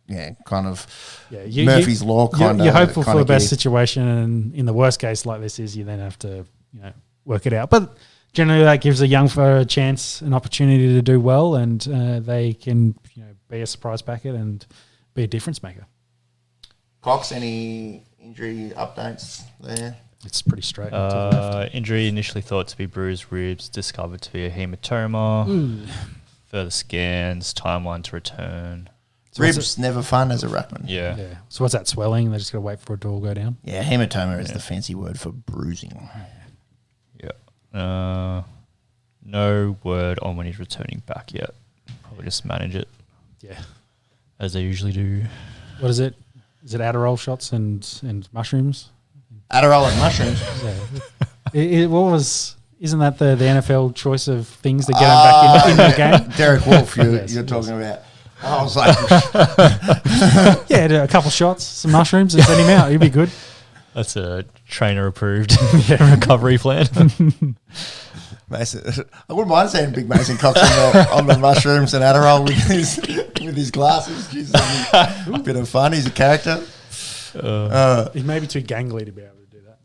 Yeah, kind of Murphy's Law kind of. You're hopeful for the best situation, and in the worst case like this is, you then have to work it out. But generally, that gives a young fella a chance, an opportunity to do well, and they can be a surprise packet and be a difference maker. Cox, any injury updates there? It's pretty straight. Injury initially thought to be bruised ribs, discovered to be a hematoma. Further scans, timeline to return. So ribs never fun as a ruckman. Yeah. So what's that, swelling? They just got to wait for it to all go down? Yeah, hematoma is the fancy word for bruising. Yeah. No word on when he's returning back yet. Probably just manage it. Yeah. As they usually do. What is it? Is it Adderall shots and mushrooms? Adderall and mushrooms. Isn't that the NFL choice of things to get him back in the game? Derek Wolfe, you're talking about. I was like, a couple shots, some mushrooms, and send him out. He'll be good. That's a trainer approved recovery plan. Mason, I wouldn't mind seeing Big Mason Cox on the mushrooms and Adderall with his glasses. Jesus, a bit of fun. He's a character. He may be too gangly to be able to do that.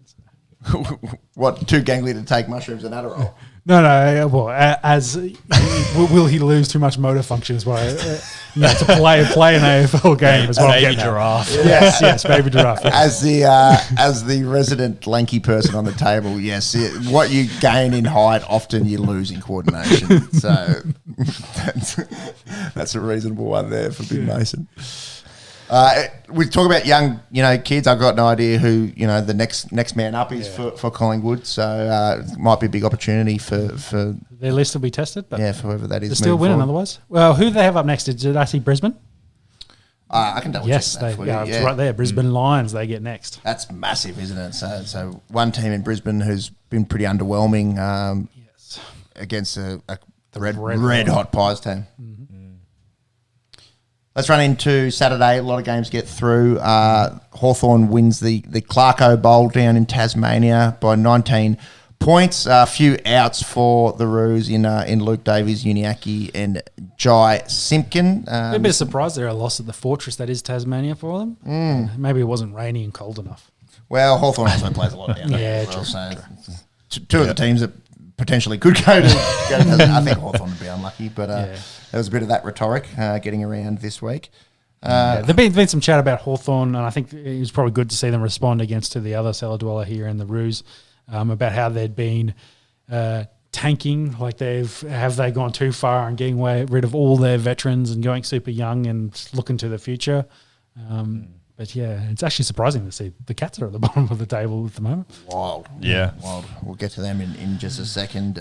What, too gangly to take mushrooms and Adderall? No. Well, will he lose too much motor functions by to play an AFL game as well? Baby giraffe. Yes, baby giraffe. Yes. As the resident lanky person on the table, yes, what you gain in height, often you lose in coordination. So that's a reasonable one there for Big Mason. We talk about young, kids. I've got no idea who, the next man up is for Collingwood. So it might be a big opportunity for their list will be tested. But for whoever that is. They're still winning otherwise. Well, who do they have up next? Did I see Brisbane? I can double check that for you. It's right there. Brisbane Lions, they get next. That's massive, isn't it? So one team in Brisbane who's been pretty underwhelming against the red hot Pies team. Mm-hmm. Let's run into Saturday. A lot of games get through. Hawthorn wins the Clarko Bowl down in Tasmania by 19 points. A few outs for the Roos in Luke Davies, Uniacke and Jai Simpkin. A bit of surprise there, a loss at the Fortress that is Tasmania for them. Maybe it wasn't rainy and cold enough. Well, Hawthorn also plays a lot down there. True. So two of the teams that potentially could go to Tasmania. I think Hawthorn would be unlucky, but there was a bit of that rhetoric getting around this week. There's been some chat about Hawthorn, and I think it was probably good to see them respond against to the other cellar dweller here in the Roos about how they'd been tanking, like have they gone too far and getting rid of all their veterans and going super young and looking to the future. But it's actually surprising to see the Cats are at the bottom of the table at the moment. Wild. Yeah. Wild. We'll get to them in just a second.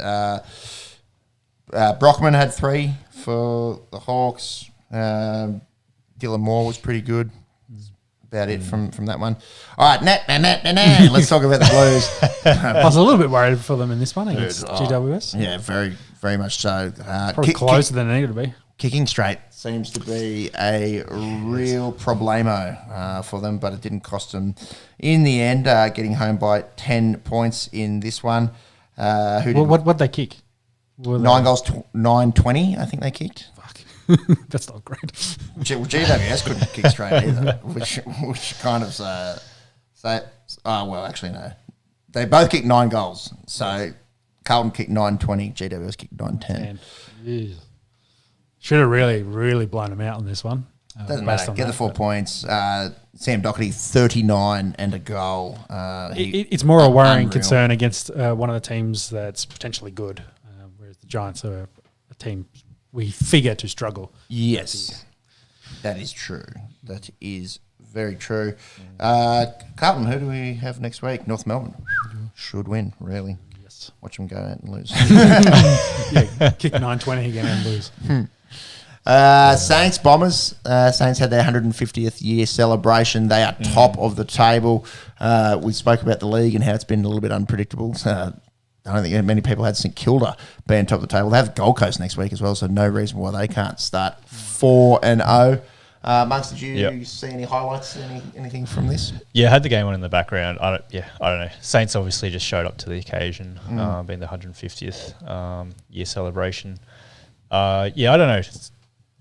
Brockman had 3 for the Hawks. Dylan Moore was pretty good. That's about it from that one. All right, let's talk about the Blues. I was a little bit worried for them in this one against GWS. Yeah, very, very much so. Probably closer than it needed to be. Kicking straight seems to be a real problemo for them, but it didn't cost them in the end, getting home by 10 points in this one. What'd they kick? 9 goals, 9-20, I think they kicked. Fuck. That's not great. GWS couldn't kick straight either, which kind of actually no. They both kicked 9 goals. So Carlton kicked 9-20, GWS kicked 9-10. Should have really, really blown them out on this one. Doesn't matter. Get the 4 points. Sam Doherty, 39 and a goal. It's more a worrying concern against one of the teams that's potentially good, whereas the Giants are a team we figure to struggle. Yes, that is true. That is very true. Carlton, who do we have next week? North Melbourne. Should win, really. Yes. Watch them go out and lose. Kick 9-20 again and lose. Saints Bombers. Saints had their 150th year celebration. They are top of the table. We spoke about the league and how it's been a little bit unpredictable. I don't think many people had St Kilda being top of the table. They have Gold Coast next week as well, so no reason why they can't start 4-0. Monks, did you see any highlights, anything from this? Yeah, I had the game on in the background. I don't know. Saints obviously just showed up to the occasion, being the 150th year celebration. I don't know.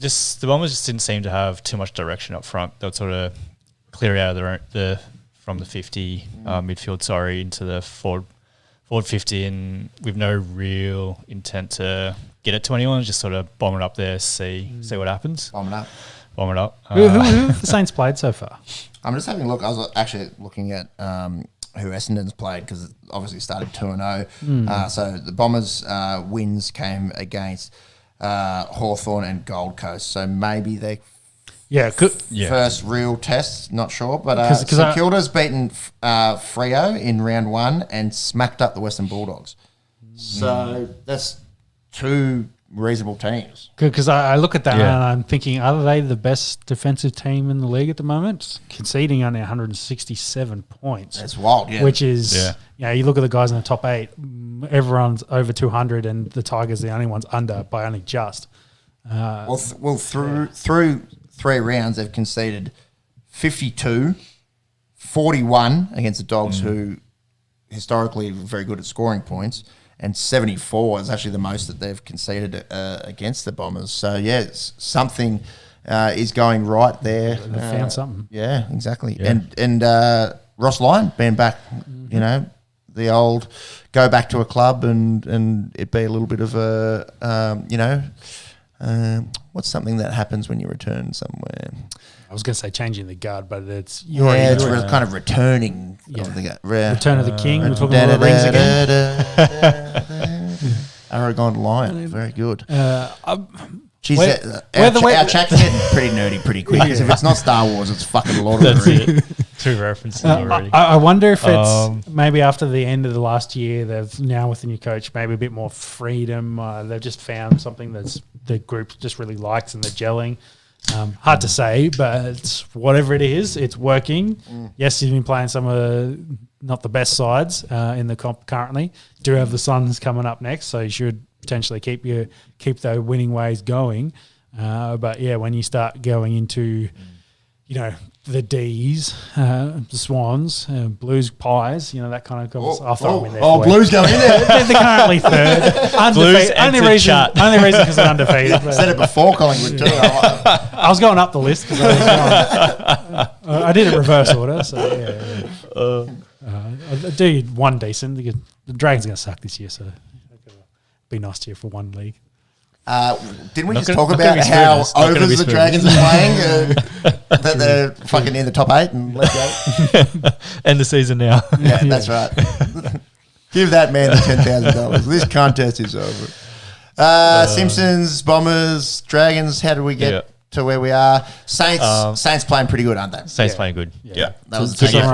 Just the Bombers just didn't seem to have too much direction up front. They would sort of clear out of from the 50 midfield, into the forward 50, and with no real intent to get it to anyone, just sort of bomb it up there, see what happens. Bomb it up. Who have the Saints played so far? I'm just having a look. I was actually looking at who Essendon's played because it obviously started 2-0. So the Bombers' wins came against Hawthorn and Gold Coast. So maybe they first real test, not sure. But St Kilda's beaten Freo in round 1 and smacked up the Western Bulldogs. So that's two reasonable teams. Because I look at that and I'm thinking, are they the best defensive team in the league at the moment? Conceding only 167 points. That's wild, yeah. Which is, you look at the guys in the top 8, everyone's over 200 and the Tigers the only ones under by only just. Through 3 rounds, they've conceded 52, 41 against the Dogs, who historically are very good at scoring points, and 74 is actually the most that they've conceded against the Bombers. So, something is going right there. They found something. Yeah, exactly. Yeah. And Ross Lyon being back, the old go back to a club and it be a little bit of a, what's something that happens when you return somewhere? I was going to say changing the guard, but it's kind of returning. Return of the King. We're talking about the rings again. Aragon Lion, very good. Our chat's getting pretty nerdy pretty quick because if it's not Star Wars, it's fucking Lord of the Rings. 2 references already. I wonder if it's maybe after the end of the last year, they've now with the new coach maybe a bit more freedom. They've just found something that's the group just really likes and they're gelling. Hard to say, but whatever it is, it's working. Yes, he's been playing some of not the best sides in the comp currently. Do have the Suns coming up next, so you should potentially keep the winning ways going. But when you start going into, the D's, the Swans, Blues, Pies, that kind of goes. I'll throw them in there. Blues going in there. They're currently third. Blues only reason because they're undefeated. I said it before Collingwood too. I was going up the list because I did it reverse order. So I do one decent. The Dragons are going to suck this year, so be nice to you for one league. Didn't we just talk about how overs the Dragons are playing? That they're fucking in the top 8 and let's go. End the season now. Yeah, that's right. Give that man the $10,000. This contest is over. Simpsons, Bombers, Dragons. How did we get to where we are? Saints playing pretty good, aren't they? Saints playing good. Yeah. That was a good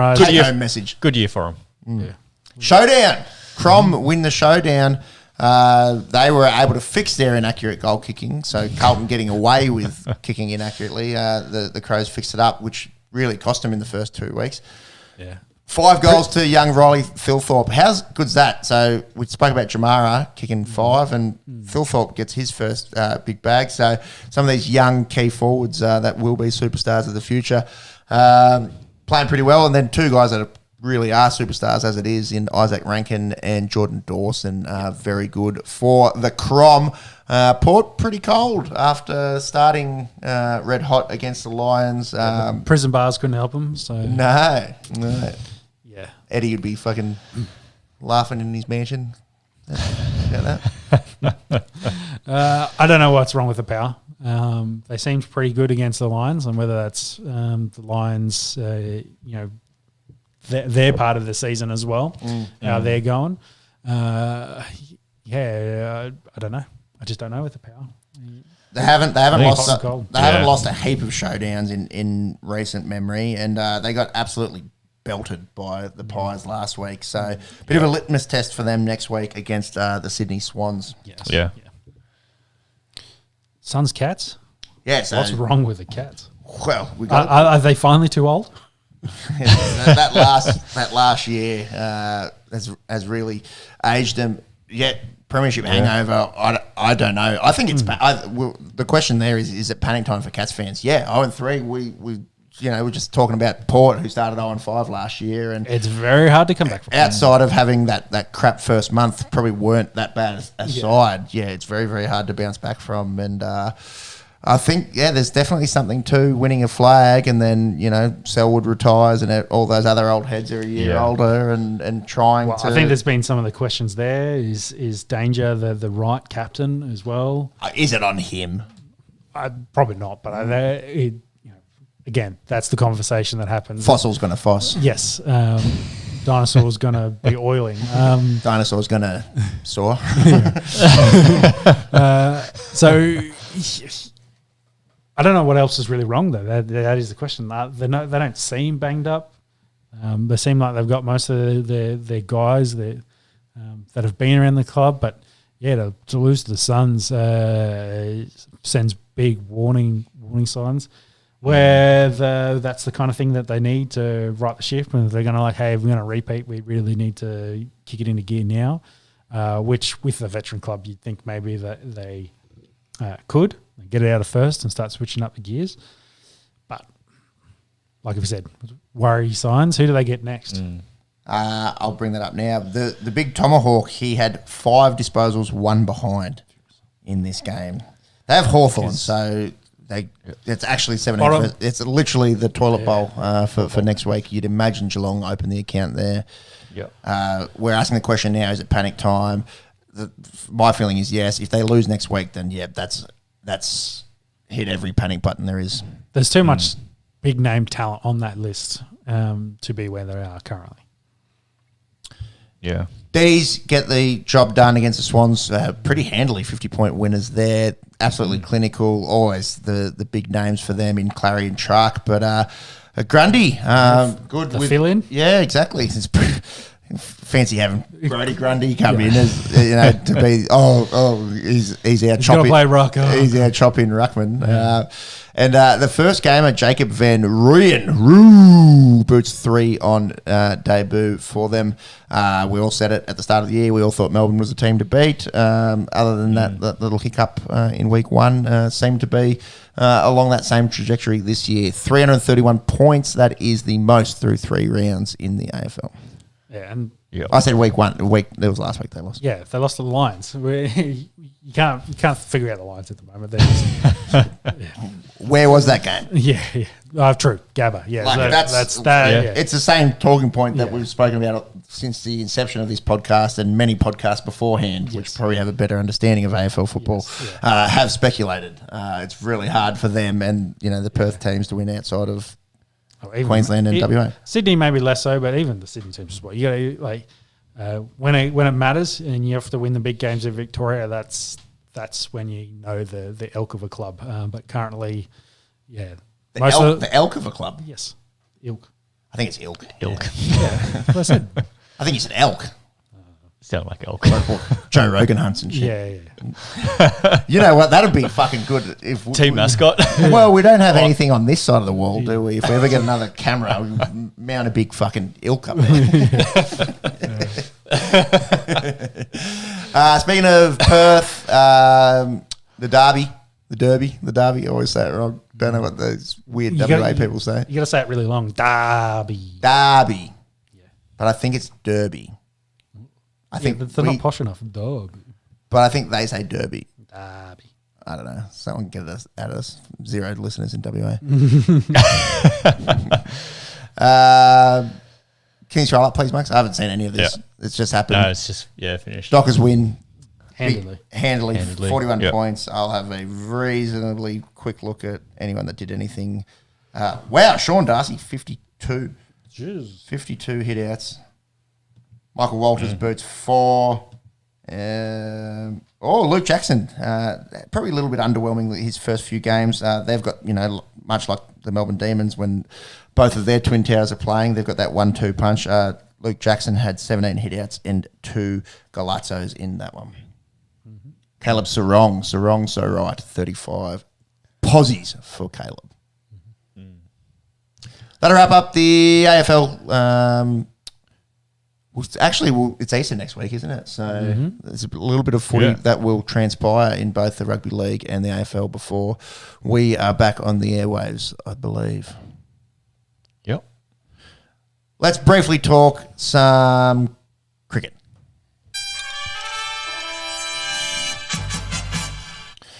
home message. Good year for them. Yeah. Showdown. Crom win the showdown. They were able to fix their inaccurate goal kicking, so Carlton getting away with kicking inaccurately. The Crows fixed it up, which really cost them in the first 2 weeks. Yeah, 5 goals to young Riley Thilthorpe. How good's that? So we spoke about Jamara kicking 5, and Thilthorpe gets his first big bag. So some of these young key forwards that will be superstars of the future playing pretty well, and then 2 guys that really are superstars as it is in Isaac Rankin and Jordan Dawson. Very good for the Crom. Port pretty cold after starting red hot against the Lions. Prison bars couldn't help them. So No. Yeah, Eddie would be fucking laughing in his mansion. About that. I don't know what's wrong with the Power. They seemed pretty good against the Lions, and whether that's the Lions, they're part of the season as well. How they're going. I don't know. I just don't know with the Power. They haven't lost lost a heap of showdowns in recent memory, and they got absolutely belted by the Pies last week. So bit of a litmus test for them next week against the Sydney Swans. Yes. Yeah. Suns Cats. Yeah, so What's wrong with the Cats? well, we got Are they finally too old? that last year has really aged them. Yet premiership hangover, I don't know. I think it's the question there is it panic time for Cats fans? Yeah, 0-3. We we're just talking about Port, who started 0-5 last year, and It's very hard to come back from. outside of having that crap first month, probably weren't that bad a side. Yeah, it's very, very hard to bounce back from. And I think, there's definitely something to winning a flag, and then, Selwood retires and all those other old heads are a year older and trying to... I think there's been some of the questions there. Is Danger the right captain as well? Is it on him? Probably not, but again, that's the conversation that happens. Fossil's going to foss. Yes. Dinosaur's going to be oiling. Dinosaur's going to soar. So I don't know what else is really wrong, though. That is the question. They don't seem banged up. They seem like they've got most of their guys that have been around the club. But, to lose to the Suns sends big warning signs. Where that's the kind of thing that they need to right the ship, and they're going to hey, if we're going to repeat, we really need to kick it into gear now. Which with the veteran club, you'd think maybe that they could get it out of first and start switching up the gears. But like I said, worry signs. Who do they get next? I'll bring that up now. The big Tomahawk, he had 5 disposals, 1 behind in this game. They have Hawthorn, so. It's actually 17. It's literally the toilet bowl for next week. You'd imagine Geelong open the account there. Yeah. We're asking the question now: is it panic time? My feeling is yes. If they lose next week, then that's hit every panic button there is. There's too much big name talent on that list to be where they are currently. Yeah. D's get the job done against the Swans pretty handily. 50-point winners there. Absolutely clinical. Always the big names for them in Clary and Truck. But Grundy, good. The fill-in? Yeah, exactly. It's fancy having Brody Grundy come in as to be. He's our He's got to play ruck. He's our chop-in ruckman. And the first gamer, Jacob Van Rooyen, boots 3 on debut for them. We all said it at the start of the year. We all thought Melbourne was a team to beat. Other than that little hiccup in week 1 seemed to be along that same trajectory this year. 331 points. That is the most through 3 rounds in the AFL. Yeah, and I said week 1. That was last week they lost. Yeah, they lost to the Lions. You can't figure out the Lions at the moment. Just, Where was that game? Yeah. True. Gabba. Yeah, that's that. Yeah. Yeah. It's the same talking point that we've spoken about since the inception of this podcast and many podcasts beforehand, which probably have a better understanding of AFL football, have speculated. It's really hard for them and the Perth teams to win outside of Queensland and WA. Sydney maybe less so, but even the Sydney teams as well. You got to when it matters and you have to win the big games in Victoria. That's when you know the elk of a club. But currently, the elk of a club. Yes, ilk. I think it's ilk. Ilk. Yeah, well, I said. I think you said elk. Sound like elk. Joe Rogan hunts and shit. Yeah. You know what? That'd be fucking good if Team mascot. Well, we don't have anything on this side of the wall, do we? If we ever get another camera, we mount a big fucking ilk up there. Speaking of Perth, the Derby. I always say it wrong. Don't know what those weird WA people say. You got to say it really long. Derby. Yeah. But I think it's Derby. I think they're not posh enough. Dog. But I think they say Derby. Derby. I don't know. Someone get us out of us. 0 listeners in WA. Can you throw up, please, Max? I haven't seen any of this. Yeah. It's just happened. No, it's just finished. Dockers win. Handily. 41 Yep. points. I'll have a reasonably quick look at anyone that did anything. Wow, Sean Darcy, 52. Jeez. 52 hit-outs. Michael Walters boots 4. Luke Jackson, probably a little bit underwhelming his first few games. They've got, much like the Melbourne Demons, when both of their twin towers are playing, they've got that 1-2 punch. Luke Jackson had 17 hit-outs and 2 golazzos in that one. Caleb Sarong so right, 35 posies for Caleb. That'll wrap up the AFL. It's Easter next week, isn't it? So there's a little bit of footy that will transpire in both the rugby league and the AFL before we are back on the airwaves, I believe. Yep. Let's briefly talk some cricket.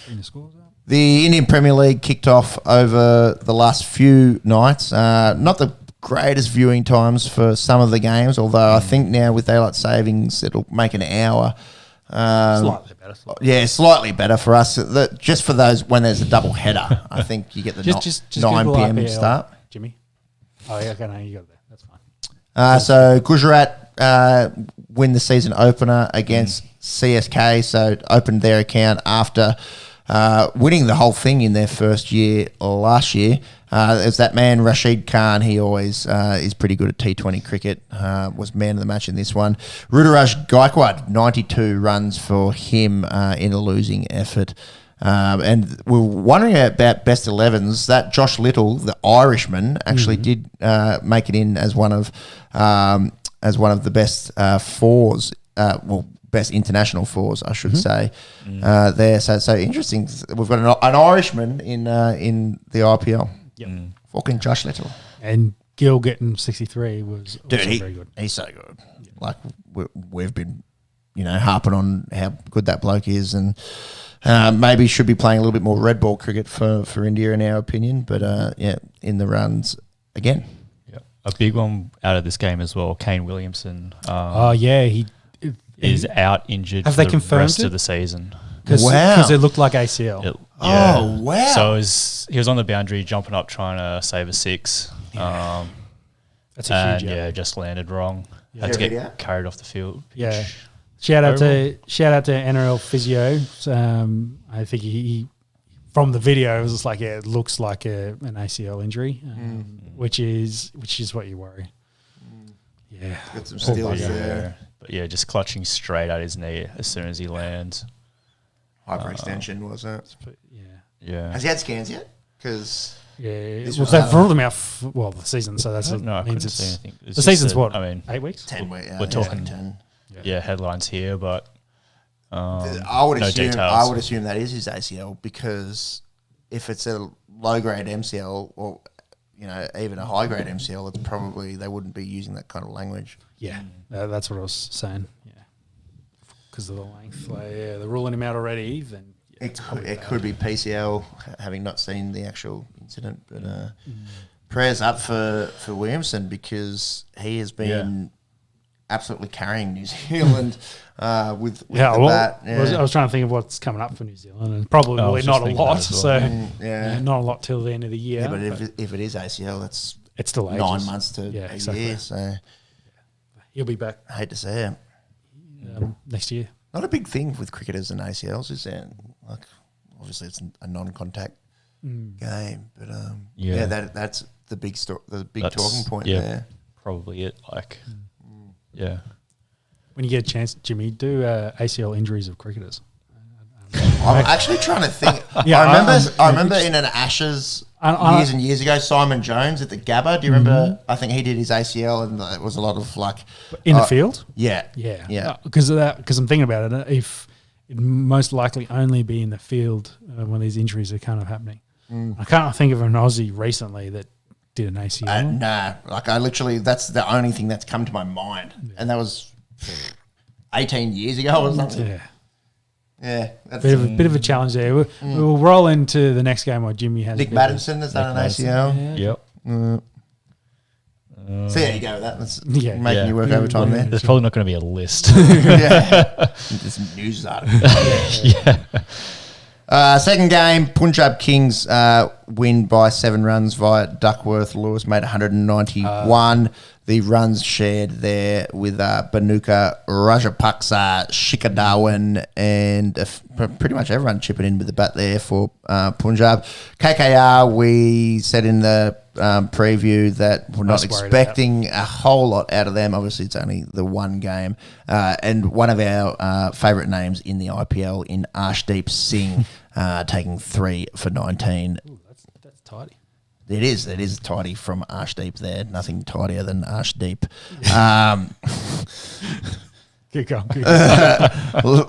Bring the scores up. The Indian Premier League kicked off over the last few nights. Not the greatest viewing times for some of the games, although I think now with daylight savings it'll make an hour. Slightly better. Slightly better for us. Just for those when there's a double header, I think you get the 9 Google p.m. IPL, start. Jimmy. Oh, yeah, okay, no, you got it there. That's fine. So Gujarat win the season opener against CSK, so opened their account after winning the whole thing in their first year last year. There's that man, Rashid Khan. He always is pretty good at T20 cricket. Was man of the match in this one. Ruturaj Gaikwad, 92 runs for him in a losing effort. And we're wondering about best 11s. That Josh Little, the Irishman, actually did make it in as one of the best fours. Best international fours, I should say. There, so interesting. We've got an Irishman in the IPL. Yep. Fucking Josh Little. And Gill getting 63 was also very good. He's so good. Yeah. Like we've been, harping on how good that bloke is, and maybe should be playing a little bit more red ball cricket for India in our opinion. But in the runs again. Yeah, a big one out of this game as well. Kane Williamson. He is out injured have for they the confirmed rest it? of the season. Because it looked like ACL. Wow. So he was on the boundary, jumping up, trying to save a six. That's a huge just landed wrong. Yeah. Had to Video? get carried off the field. Yeah. Shout out to NRL Physio. I think he from the video it was just like it looks like an ACL injury, which is what you worry. Yeah. Got some steals there. But just clutching straight at his knee as soon as he lands. Hyperextension, was it? Yeah. Has he had scans yet? Because they've ruled him out the season, so that's means it's anything. the season's what? 8 weeks? 10 weeks. We're talking 10. Headlines here, but I would no assume details. that is his ACL, because if it's a low grade MCL or even a high grade MCL, it's probably they wouldn't be using that kind of language. Yeah, that's what I was saying. Yeah, because of the length. They're ruling him out already. Then it could be PCL, having not seen the actual incident. But prayers up for Williamson, because he has been absolutely carrying New Zealand with the bat. I was trying to think of what's coming up for New Zealand, and probably not a lot. So not a lot till the end of the year. Yeah, but if it is ACL, it's still 9 months to a year. So he'll be back. I hate to say it. Next year. Not a big thing with cricketers and ACLs, is there? Like, obviously, it's a non-contact game, but that's the big talking point there. Probably it. When you get a chance, Jimmy, do ACL injuries of cricketers. I'm actually trying to think. I remember in an Ashes years and years ago, Simon Jones at the Gabba. Do you remember? I think he did his ACL, and it was a lot of in the field. Yeah. Because of that. Because I'm thinking about it. If it'd most likely only be in the field when these injuries are kind of happening. I can't think of an Aussie recently that did an ACL. I literally, that's the only thing that's come to my mind, and that was 18 years ago or something. Yeah, that's bit of a challenge there. We'll roll into the next game where Jimmy has Nick Maddison has done an ACL. Yep. So there you go with that. That's making you work overtime there. There's probably not going to be a list. There's some news article. Second game, Punjab Kings win by 7 runs via Duckworth. Lewis made 191. The runs shared there with Banuka, Rajapaksa, Shikadawan, and pretty much everyone chipping in with the bat there for Punjab. KKR, we said in the preview that we're not expecting a whole lot out of them. Obviously, it's only the one game. And one of our favourite names in the IPL, in Arshdeep Singh, taking 3 for 19. Ooh, that's tidy. It is tidy from Arsh Deep there. Nothing tidier than Arsh Deep. Keep going.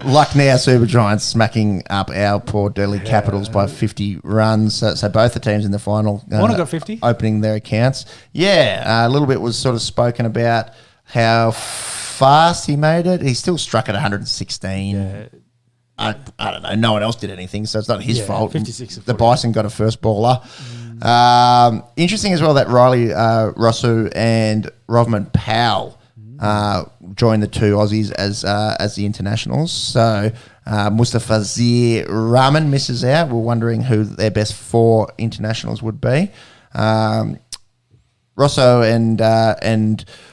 Lucknow Super Giants smacking up our Port Delhi Capitals by 50 runs. So both the teams in the final Warner got 50. opening their accounts. Yeah, a little bit was sort of spoken about how fast he made it. He still struck at 116. Yeah. I don't know. No one else did anything, so it's not his fault. 56 The Bison got a first baller. Interesting as well that Riley Rossu and Rovman Powell joined the two Aussies as the internationals. So Mustafa Zir Rahman misses out. We're wondering who their best 4 internationals would be. Rosso and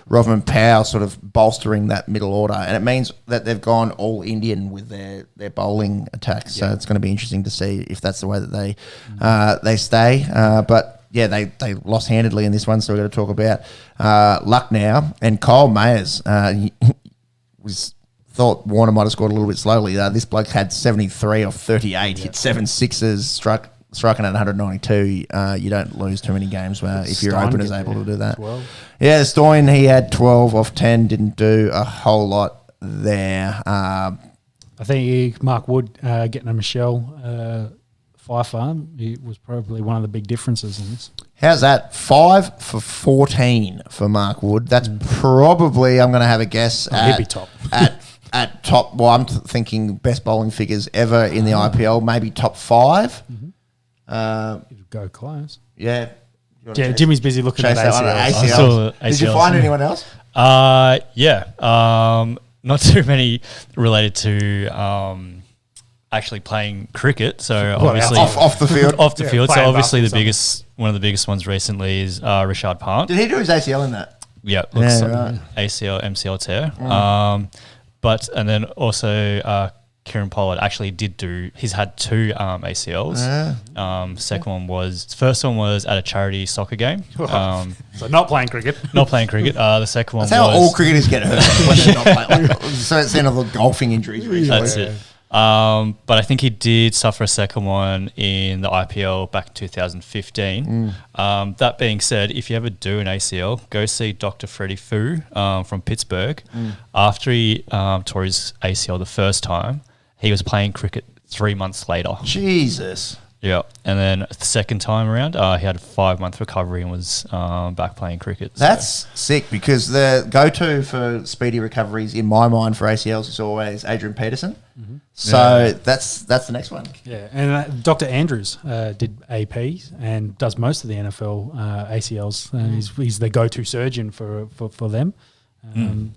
Rovman Powell sort of bolstering that middle order, and it means that they've gone all Indian with their bowling attacks. So it's going to be interesting to see if that's the way that they stay. But yeah, they lost handedly in this one, so we're going to talk about Lucknow and Kyle Mayers. Thought Warner might have scored a little bit slowly. This bloke had 73 off 38, hit 7 sixes, striking at 192. You don't lose too many games if your opener's able to do that. 12. Yeah, Stoyan, he had 12 off 10, didn't do a whole lot there. I think Mark Wood getting a Michelle Pfeiffer, it was probably one of the big differences in this. How's that? 5 for 14 for Mark Wood. That's probably, I'm going to have a guess, he'd be top. at top, well, I'm thinking best bowling figures ever in the IPL, maybe top 5. It'd go close. Yeah. Yeah, Jimmy's busy looking at ACLs. Did you find anyone else? Not too many related to actually playing cricket. So obviously off the field. Off the field. So obviously one of the biggest ones recently is Rashad Pant. Did he do his ACL in that? Yeah, looks like ACL, MCL tear. And then also Kieran Pollard actually he's had 2 ACLs. First one was at a charity soccer game. So not playing cricket. The second one That's how all cricketers get hurt when they're not playing. So it's the golfing injuries recently. That's it. But I think he did suffer a second one in the IPL back in 2015. That being said, if you ever do an ACL, go see Dr. Freddie Fu from Pittsburgh. After he tore his ACL the first time, he was playing cricket 3 months later. Jesus. Yeah. And then the second time around, he had a 5-month recovery and was back playing cricket. That's sick, because the go-to for speedy recoveries in my mind for ACLs is always Adrian Peterson. So that's the next one. Yeah, and Dr. Andrews did AP and does most of the NFL ACLs. He's the go-to surgeon for them.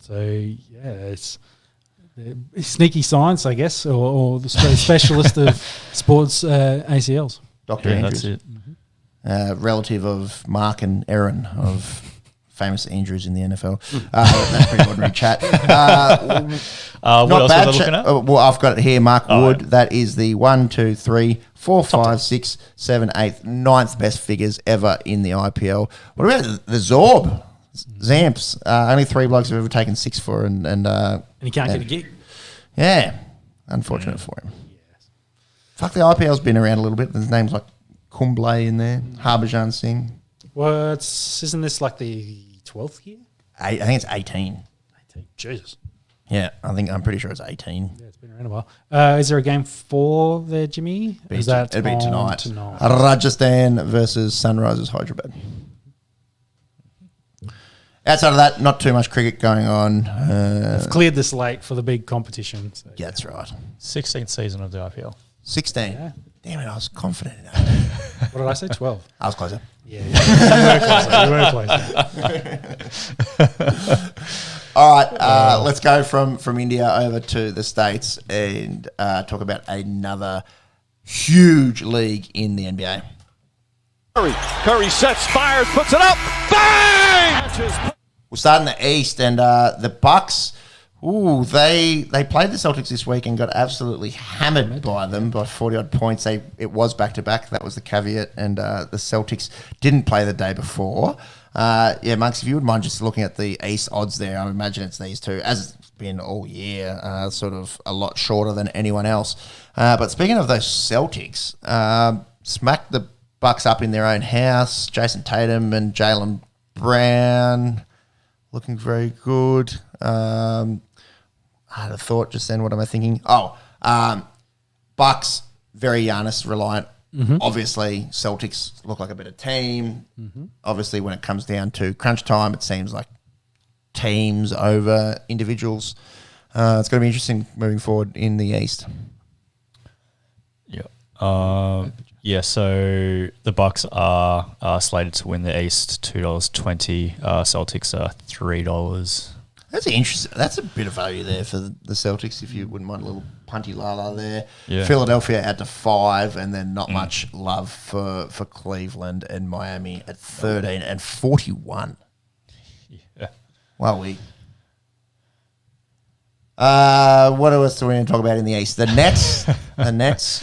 So yeah, it's sneaky science, I guess, or the specialist of sports ACLs. Dr. Andrews. That's it. Relative of Mark and Aaron of famous Andrews in the NFL. That's pretty ordinary chat. What else was I looking at? Well, I've got it here. Mark Wood. Right. That is the 1, 2, 3, 4, 5, 6, 7, 8, 9th best figures ever in the IPL. What about the Zorb? Zamps. Only 3 blokes have ever taken 6 for, and he can't get a gig. Yeah, unfortunate for him. Yes. Fuck, the IPL's been around a little bit. There's names like Kumble in there, Harbhajan Singh. Well, isn't this like the 12th year? I think it's 18. 18. Jesus. Yeah, I'm pretty sure it's 18. Yeah, it's been around a while. Is there a game 4 there, Jimmy? It'd be tonight. Rajasthan versus Sunrisers Hyderabad. Outside of that, not too much cricket going on. They've cleared the slate for the big competition. So yeah, that's right. 16th season of the IPL. 16. Yeah. Damn it, I was confident in that. What did I say? 12. I was closer. Yeah. You were closer. All right, let's go from India over to the States and talk about another huge league in the NBA. Curry sets, fires, puts it up, bang! We'll start in the East, and the Bucks. Ooh, they played the Celtics this week and got absolutely hammered by them by 40-odd points. It was back-to-back. That was the caveat, and the Celtics didn't play the day before. Yeah, Monks, if you wouldn't mind just looking at the East odds there, I imagine it's these two, as it's been all year, sort of a lot shorter than anyone else. But speaking of those Celtics, smacked the Bucks up in their own house. Jason Tatum and Jaylen Brown looking very good. I had a thought just then. What am I thinking? Bucks, very Giannis reliant. Obviously, Celtics look like a better team. Obviously, when it comes down to crunch time, it seems like teams over individuals. It's going to be interesting moving forward in the East. Yeah. So the Bucks are slated to win the East, $2.20. Celtics are $3. That's interesting. That's a bit of value there for the Celtics, if you wouldn't mind a little punty lala there. Yeah. Philadelphia at the 5, and then not much love for Cleveland and Miami at 13 and 41. Yeah. Wow, what else do we want to talk about in the East? The Nets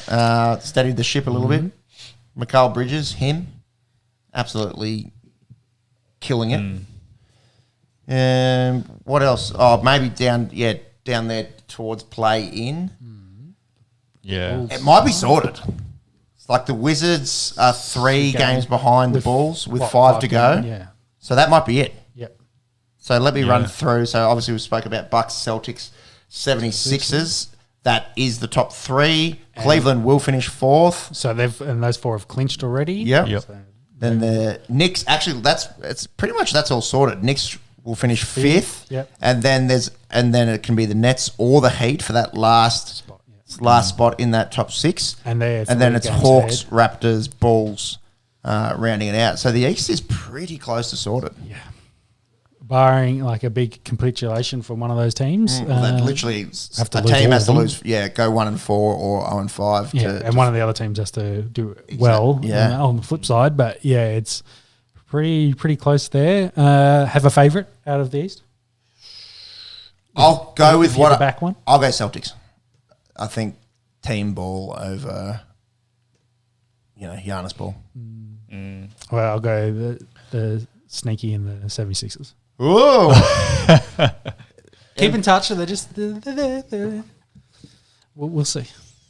steadied the ship a little bit. Mikal Bridges, him, absolutely killing it. What else? Oh, maybe down there towards play in. Yeah. It might be sorted. It's like the Wizards are 3 games behind the Bulls with 5 to go. Yeah. So that might be it. Yep. So let me run through. So obviously we spoke about Bucks, Celtics, 76ers. That is the top 3. Cleveland will finish 4th. So those 4 have clinched already. Yep. So Then the Knicks, actually that's all sorted. Knicks will finish 5th. Yep. And then it can be the Nets or the Heat for that last spot in that top 6. And then it's Hawks, Raptors, Bulls rounding it out. So the East is pretty close to sorted. Yeah. Barring like a big capitulation from one of those teams. That literally have to a lose team all has to of them. lose, go 1-4 or 0-5. And one of the other teams has to do well on the flip side. But yeah, it's pretty close there. Have a favourite out of the East? I'll go with the back one. I'll go Celtics. I think team ball over, Giannis ball. Well, I'll go the sneaky and the 76ers. Ooh. Keep in touch. They're just we'll see.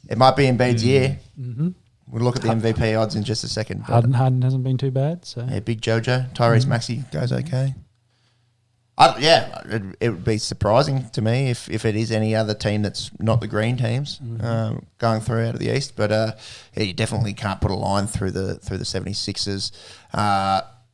It might be Embiid's year. We'll look at the MVP odds in just a second. Harden hasn't been too bad. So yeah, Big Jojo, Tyrese Maxey goes okay. It would be surprising to me if it is any other team that's not the green teams going through out of the East. But you definitely can't put a line through the 76ers.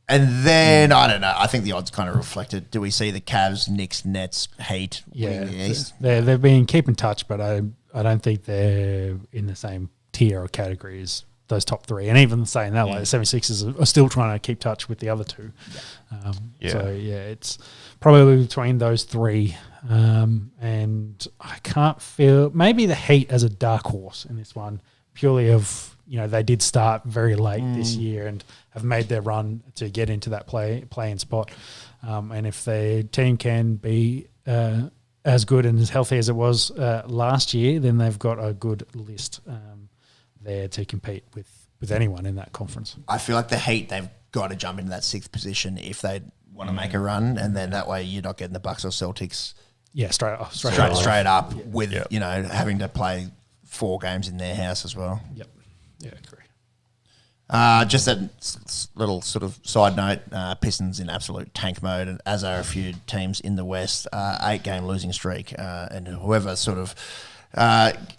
And then, I don't know, I think the odds kind of reflected. Do we see the Cavs, Knicks, Nets, Heat winning the East? They've been keep in touch, but I don't think they're in the same tier or category as those top 3. And even saying that, like the 76ers are still trying to keep touch with the other 2. So, it's probably between those 3. And I can't feel – maybe the Heat as a dark horse in this one, purely of – they did start very late this year and have made their run to get into that play-in spot. And if their team can be as good and as healthy as it was last year, then they've got a good list there to compete with anyone in that conference. I feel like the Heat, they've got to jump into that 6th position if they want to make a run, and then that way you're not getting the Bucks or Celtics straight up with having to play 4 games in their house as well. Yep. Yeah, agree. Just a little sort of side note, Pistons in absolute tank mode, and as are a few teams in the West, 8-game losing streak, and whoever sort of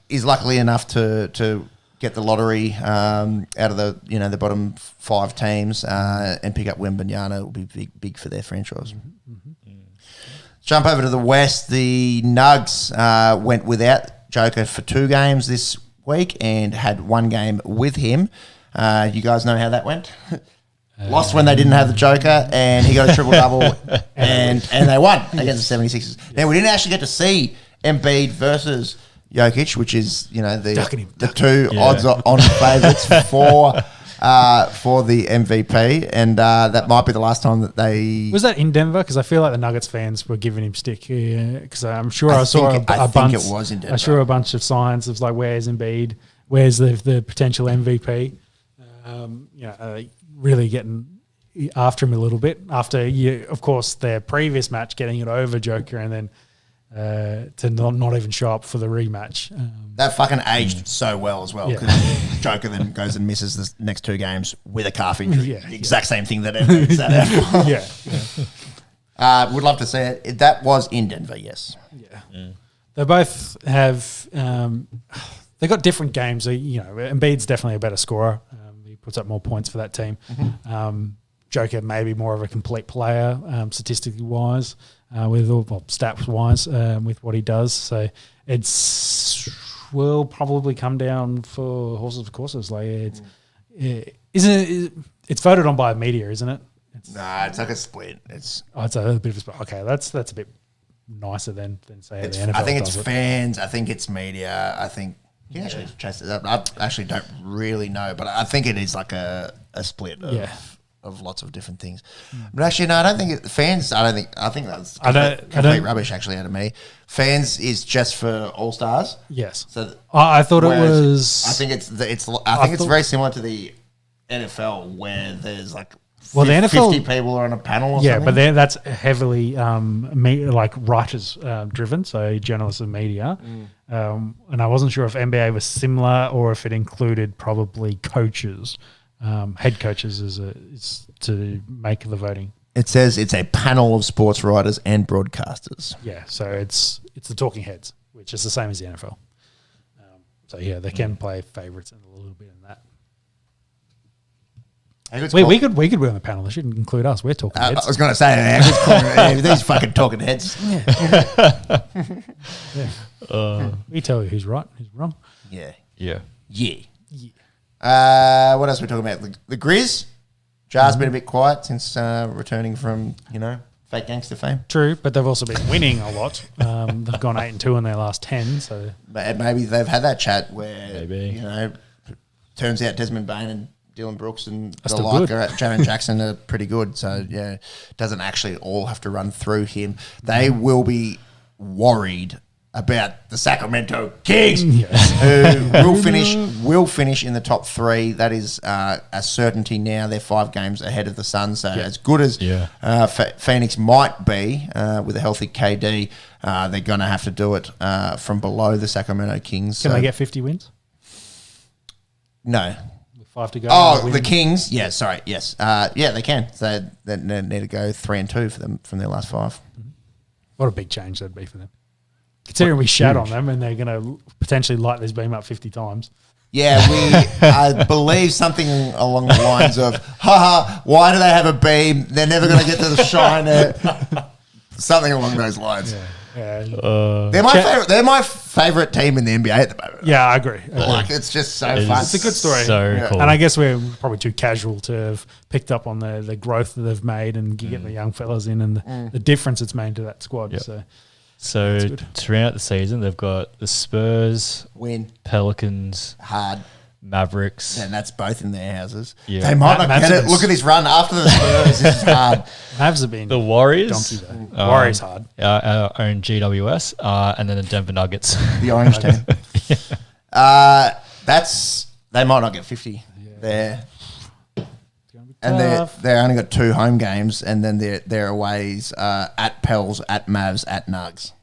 is luckily enough to get the lottery out of the bottom 5 teams and pick up Wembanyama will be big for their franchise. Jump over to the West. The Nugs went without Joker for 2 games this week and had 1 game with him. You guys know how that went? Lost when they didn't have the Joker, and he got a triple-double, and they won against the 76ers. Now, we didn't actually get to see Embiid versus Jokic, which is, the 2 odds-on favourites for the MVP, and that might be the last time that they... Was that in Denver? Because I feel like the Nuggets fans were giving him stick. Because I'm sure I saw a bunch. It was in Denver. I saw a bunch of signs of like, where's Embiid? Where's the potential MVP? Really getting after him a little bit. After of course, their previous match getting it over Joker, and then to not even show up for the rematch. That fucking aged so well as well, because Joker then goes and misses the next 2 games with a calf injury. Yeah, the exact same thing that Evans had. Would love to see it. That was in Denver, yes. Yeah. They both have they got different games. Embiid's definitely a better scorer. He puts up more points for that team. Joker maybe more of a complete player, statistically wise, stats wise, with what he does. So will probably come down for horses for courses. Like it's voted on by media, isn't it? It's like a split. It's a bit of a split. Okay, that's a bit nicer than say the NFL. I think it's fans. I think it's media. I think actually chase it up. I actually don't really know, but I think it is like a split of lots of different things. But actually, no, I don't think fans. I think that's complete rubbish. Actually, out of me, fans is just for All Stars. Yes. So I thought it was. I think it's very similar to the NFL where there's like. Well, the NFL 50 people are on a panel or something. But that's heavily writers driven, so journalists and media. And I wasn't sure if NBA was similar or if it included probably coaches, head coaches is to make the voting. It says it's a panel of sports writers and broadcasters. Yeah, so it's the talking heads, which is the same as the NFL. They can play favourites and a little bit in that. We could be on the panel. They shouldn't include us. We're talking heads. I was going to say these fucking talking heads. We tell you who's right, who's wrong. Yeah. What else are we talking about? The Grizz. Jar's been a bit quiet since returning from fake gangster fame. True, but they've also been winning a lot. They've gone 8-2 in their last 10. So maybe they've had that chat where turns out Desmond Bain and Dylan Brooks and the like Jaron Jackson are pretty good. So, it doesn't actually all have to run through him. They will be worried about the Sacramento Kings, who will finish in the top 3. That is a certainty now. They're 5 games ahead of the Suns. So, as good as Phoenix might be with a healthy KD, they're going to have to do it from below the Sacramento Kings. Can they get 50 wins? No. 5 to go. Oh, the Kings. Yeah, sorry. Yes. They can. So they need to go 3-2 for them from their last 5. What a big change that'd be for them. Considering we shat on them and they're going to potentially light this beam up 50 times. Yeah, I believe something along the lines of, why do they have a beam? They're never going to get to the shine. Something along those lines. They're my favorite team in the NBA at the moment. Yeah, I agree. Like, it's just so fun. It's a good story. So cool. And I guess we're probably too casual to have picked up on the growth that they've made and getting the young fellas in and the difference it's made to that squad. Yep. So to round out the season, they've got the Spurs, Pelicans, hard, Mavericks, and that's both in their houses. Yeah. They might not get it. Look at this run after the Spurs. This is hard. Mavs have been the Warriors. Donkey though. Warriors hard. Our own GWS, and then the Denver Nuggets, the orange team. They might not get 50 there. And they only got 2 home games, and then their aways at Pels, at Mavs, at Nugs.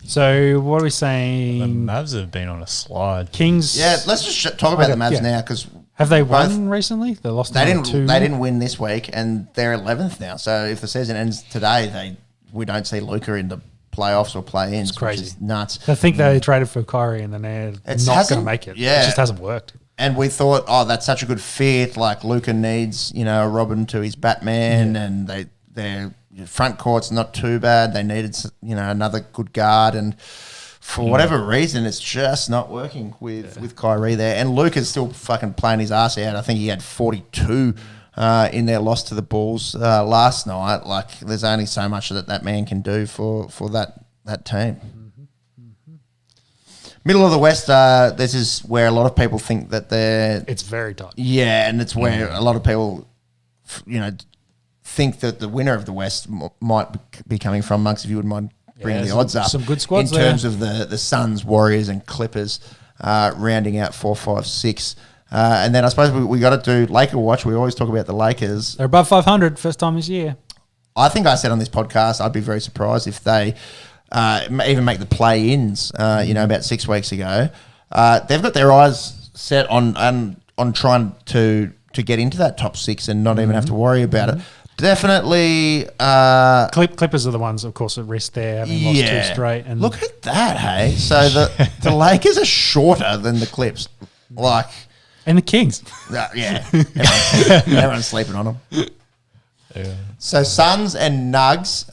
So what are we saying? The Mavs have been on a slide. Kings. Yeah, let's just talk about the Mavs now, because have they won recently? They lost. They didn't win this week, and they're 11th now. So if the season ends today, we don't see Luka in the playoffs or play-ins. It's crazy. Which is nuts. I think they traded for Kyrie, and then they're not going to make it. Yeah. It just hasn't worked. And we thought, that's such a good fit. Like, Luka needs, a Robin to his Batman, and their front court's not too bad. They needed, another good guard, and for whatever reason, it's just not working with Kyrie there. And Luka's still fucking playing his ass out. I think he had 42 in their loss to the Bulls last night. Like, there's only so much that man can do for that team. Middle of the West, this is where a lot of people think that it's very tight. Yeah, and it's where a lot of people, think that the winner of the West might be coming from. Monks, if you wouldn't mind bringing the odds up. Some good squads in terms of the Suns, Warriors, and Clippers rounding out 4, 5, 6. And then I suppose we got to do Laker Watch. We always talk about the Lakers. They're above 500, first time this year. I think I said on this podcast I'd be very surprised if they even make the play-ins, about 6 weeks ago. They've got their eyes set on trying to get into that top 6 and not even have to worry about it. Definitely. Clippers are the ones, of course, at risk there, having lost 2 straight. And look at that, hey? So the Lakers are shorter than the Clips. And the Kings. Yeah. Everyone's sleeping on them. Yeah. So Suns and Nugs,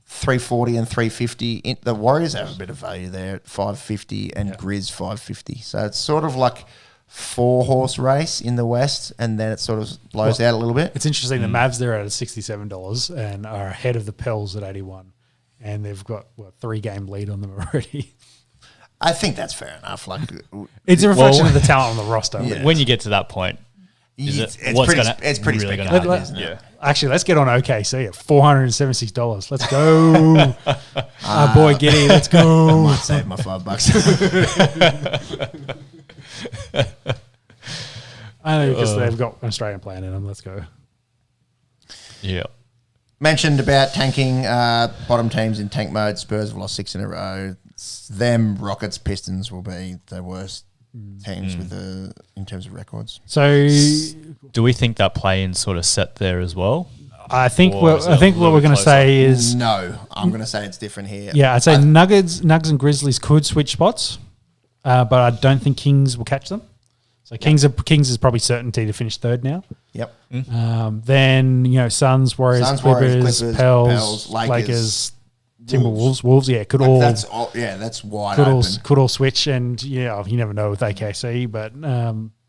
340 and 350. The Warriors have a bit of value there at 550 and Grizz 550. So it's sort of like 4-horse race in the West, and then it sort of blows out a little bit. It's interesting. The Mavs, they're at $67 and are ahead of the Pels at 81, and they've got 3-game lead on them already. I think that's fair enough. It's a reflection of the talent on the roster. Yeah. When you get to that point, it's pretty really spectacular, isn't it? Yeah. Actually, let's get on OKC at $476. Let's go. Our boy Giddy, let's go. I might save my $5. I know because they've got an Australian player in them. Let's go. Yeah. Mentioned about tanking bottom teams in tank mode. Spurs have lost 6 in a row. Them, Rockets, Pistons will be the worst teams in terms of records. So, do we think that play-in sort of set there as well? I think what we're going to say is no. I'm going to say it's different here. Yeah, I'd say Nugs and Grizzlies could switch spots, but I don't think Kings will catch them. So Kings is probably certainty to finish 3rd now. Yep. Then Suns, Warriors, Clippers, Pels, Lakers, Timberwolves, Wolves. Yeah, that's wide open. Could all switch, and you never know with AKC, but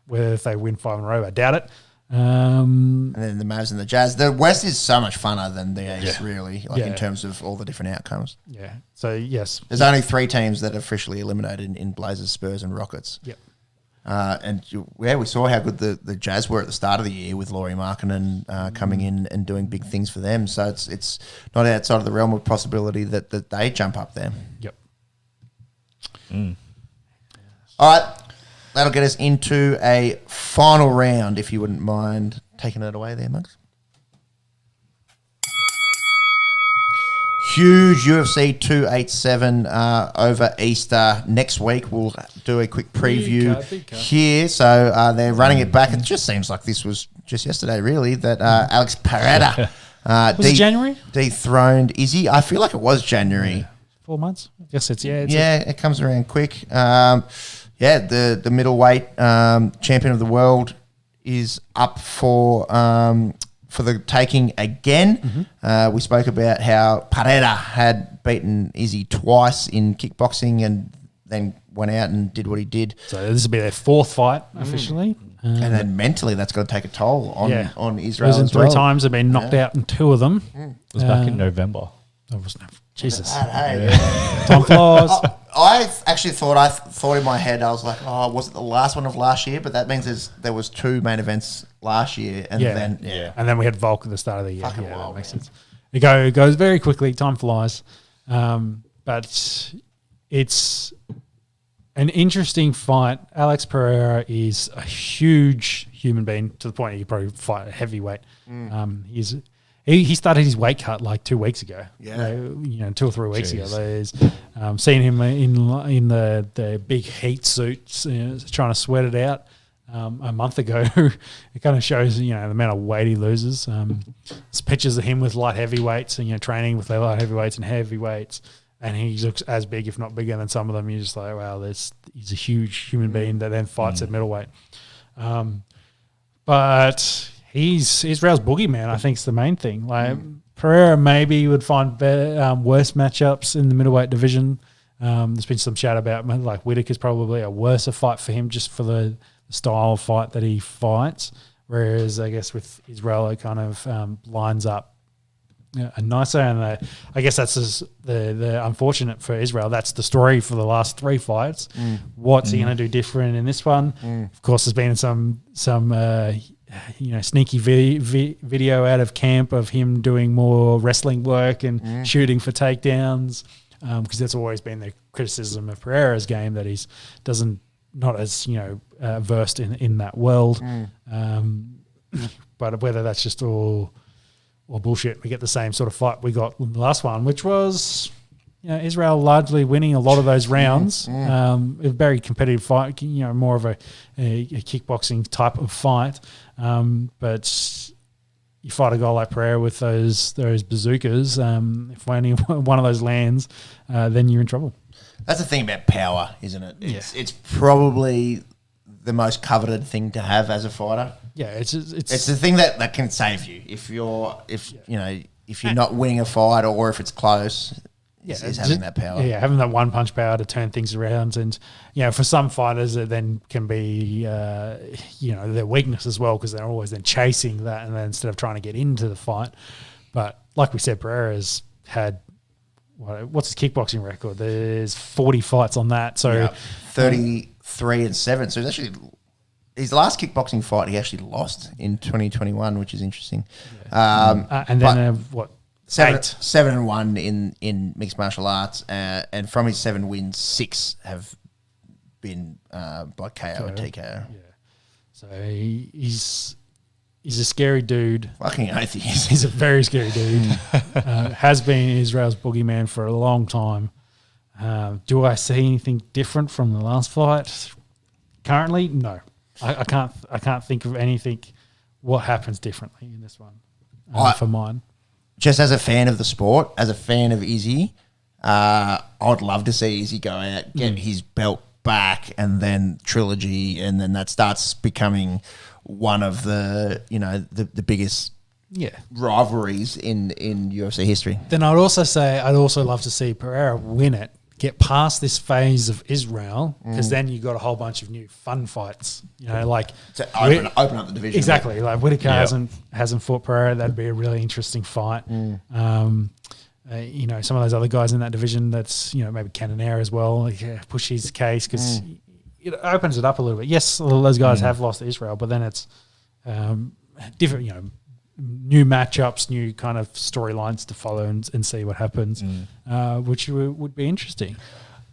whether if they win 5 in a row, I doubt it. And then the Mavs and the Jazz. The West is so much funner than the East, really, in terms of all the different outcomes. Yeah. So yes, there's only 3 teams that are officially eliminated in Blazers, Spurs, and Rockets. Yep. We saw how good the Jazz were at the start of the year with Lauri Markkanen coming in and doing big things for them. So it's not outside of the realm of possibility that they jump up there. Yep. All right, that'll get us into a final round, if you wouldn't mind taking it away there, Mugs. Huge UFC 287 over Easter next week. We'll do a quick preview here. So they're running it back. It just seems like this was just yesterday, really, that Alex Pereira was it January? Dethroned Izzy. I feel like it was January. 4 months? I guess it comes around quick. The middleweight champion of the world is up for the taking again. We spoke about how Pereira had beaten Izzy twice in kickboxing and then went out and did what he did. So this will be their 4th fight officially. And then mentally that's got to take a toll on Israel Losing as well. 3 times, they've been knocked out in 2 of them. It was back in November. Jesus. Hey, Time flies. I actually thought in my head, I was like, was it the last one of last year? But that means there was 2 main events last year, and then we had Volk at the start of the year. Fucking that makes sense. It goes very quickly. Time flies, but it's an interesting fight. Alex Pereira is a huge human being to the point he could probably fight a heavyweight. He started his weight cut like 2 weeks ago. 2 or 3 weeks ago. There's seen him in the big heat suits, trying to sweat it out. A month ago, it kind of shows the amount of weight he loses. There's pictures of him with light heavyweights and training with light heavyweights and heavyweights, and he looks as big, if not bigger, than some of them. You're just like, wow, he's a huge human being that then fights at middleweight. But Israel's boogeyman, I think, is the main thing. Pereira maybe would find better, worse matchups in the middleweight division. There's been some chat about Whittaker's probably a worse fight for him just for the style of fight that he fights, whereas I guess with Israel it kind of lines up a nicer, and I guess that's the unfortunate for Israel. That's the story for the last 3 fights. What's he going to do different in this one? Of course, there's been some sneaky video out of camp of him doing more wrestling work and shooting for takedowns, because that's always been the criticism of Pereira's game, that he doesn't not as versed in that world. But whether that's just all bullshit, we get the same sort of fight we got in the last one, which was Israel largely winning a lot of those rounds. A very competitive fight, more of a kickboxing type of fight. But you fight a guy like Pereira with those bazookas. If only one of those lands, then you're in trouble. That's the thing about power, isn't it? It's probably the most coveted thing to have as a fighter. Yeah, it's the thing that can save you if you're not winning a fight or if it's close. Is having that power. Yeah, having that one punch power to turn things around, and for some fighters it then can be their weakness as well, because they're always then chasing that, and then instead of trying to get into the fight. But like we said, Pereira's had what's his kickboxing record? There's 40 fights on that, so 33-7. So it's actually his last kickboxing fight he actually lost in 2021, which is interesting. And then what? 7-1 in mixed martial arts, and from his 7 wins, 6 have been by KO and TKO. Yeah, so he's a scary dude. Fucking oath he is. He's a very scary dude. Has been Israel's boogeyman for a long time. Do I see anything different from the last fight? Currently, no. I can't think of anything. What happens differently in this one for mine? Just as a fan of the sport, as a fan of Izzy, I'd love to see Izzy go out, get his belt back, and then trilogy, and then that starts becoming one of the the biggest rivalries in UFC history. Then I'd also say I'd also love to see Pereira win it, get past this phase of Israel, because then you got a whole bunch of new fun fights. Like to open up the division. Exactly. Like Whittaker hasn't fought Pereira. That'd be a really interesting fight. Some of those other guys in that division, that's maybe Cannonier as well, push his case, because it opens it up a little bit. Yes, all those guys have lost to Israel, but then it's different. New matchups, new kind of storylines to follow and see what happens, which would be interesting.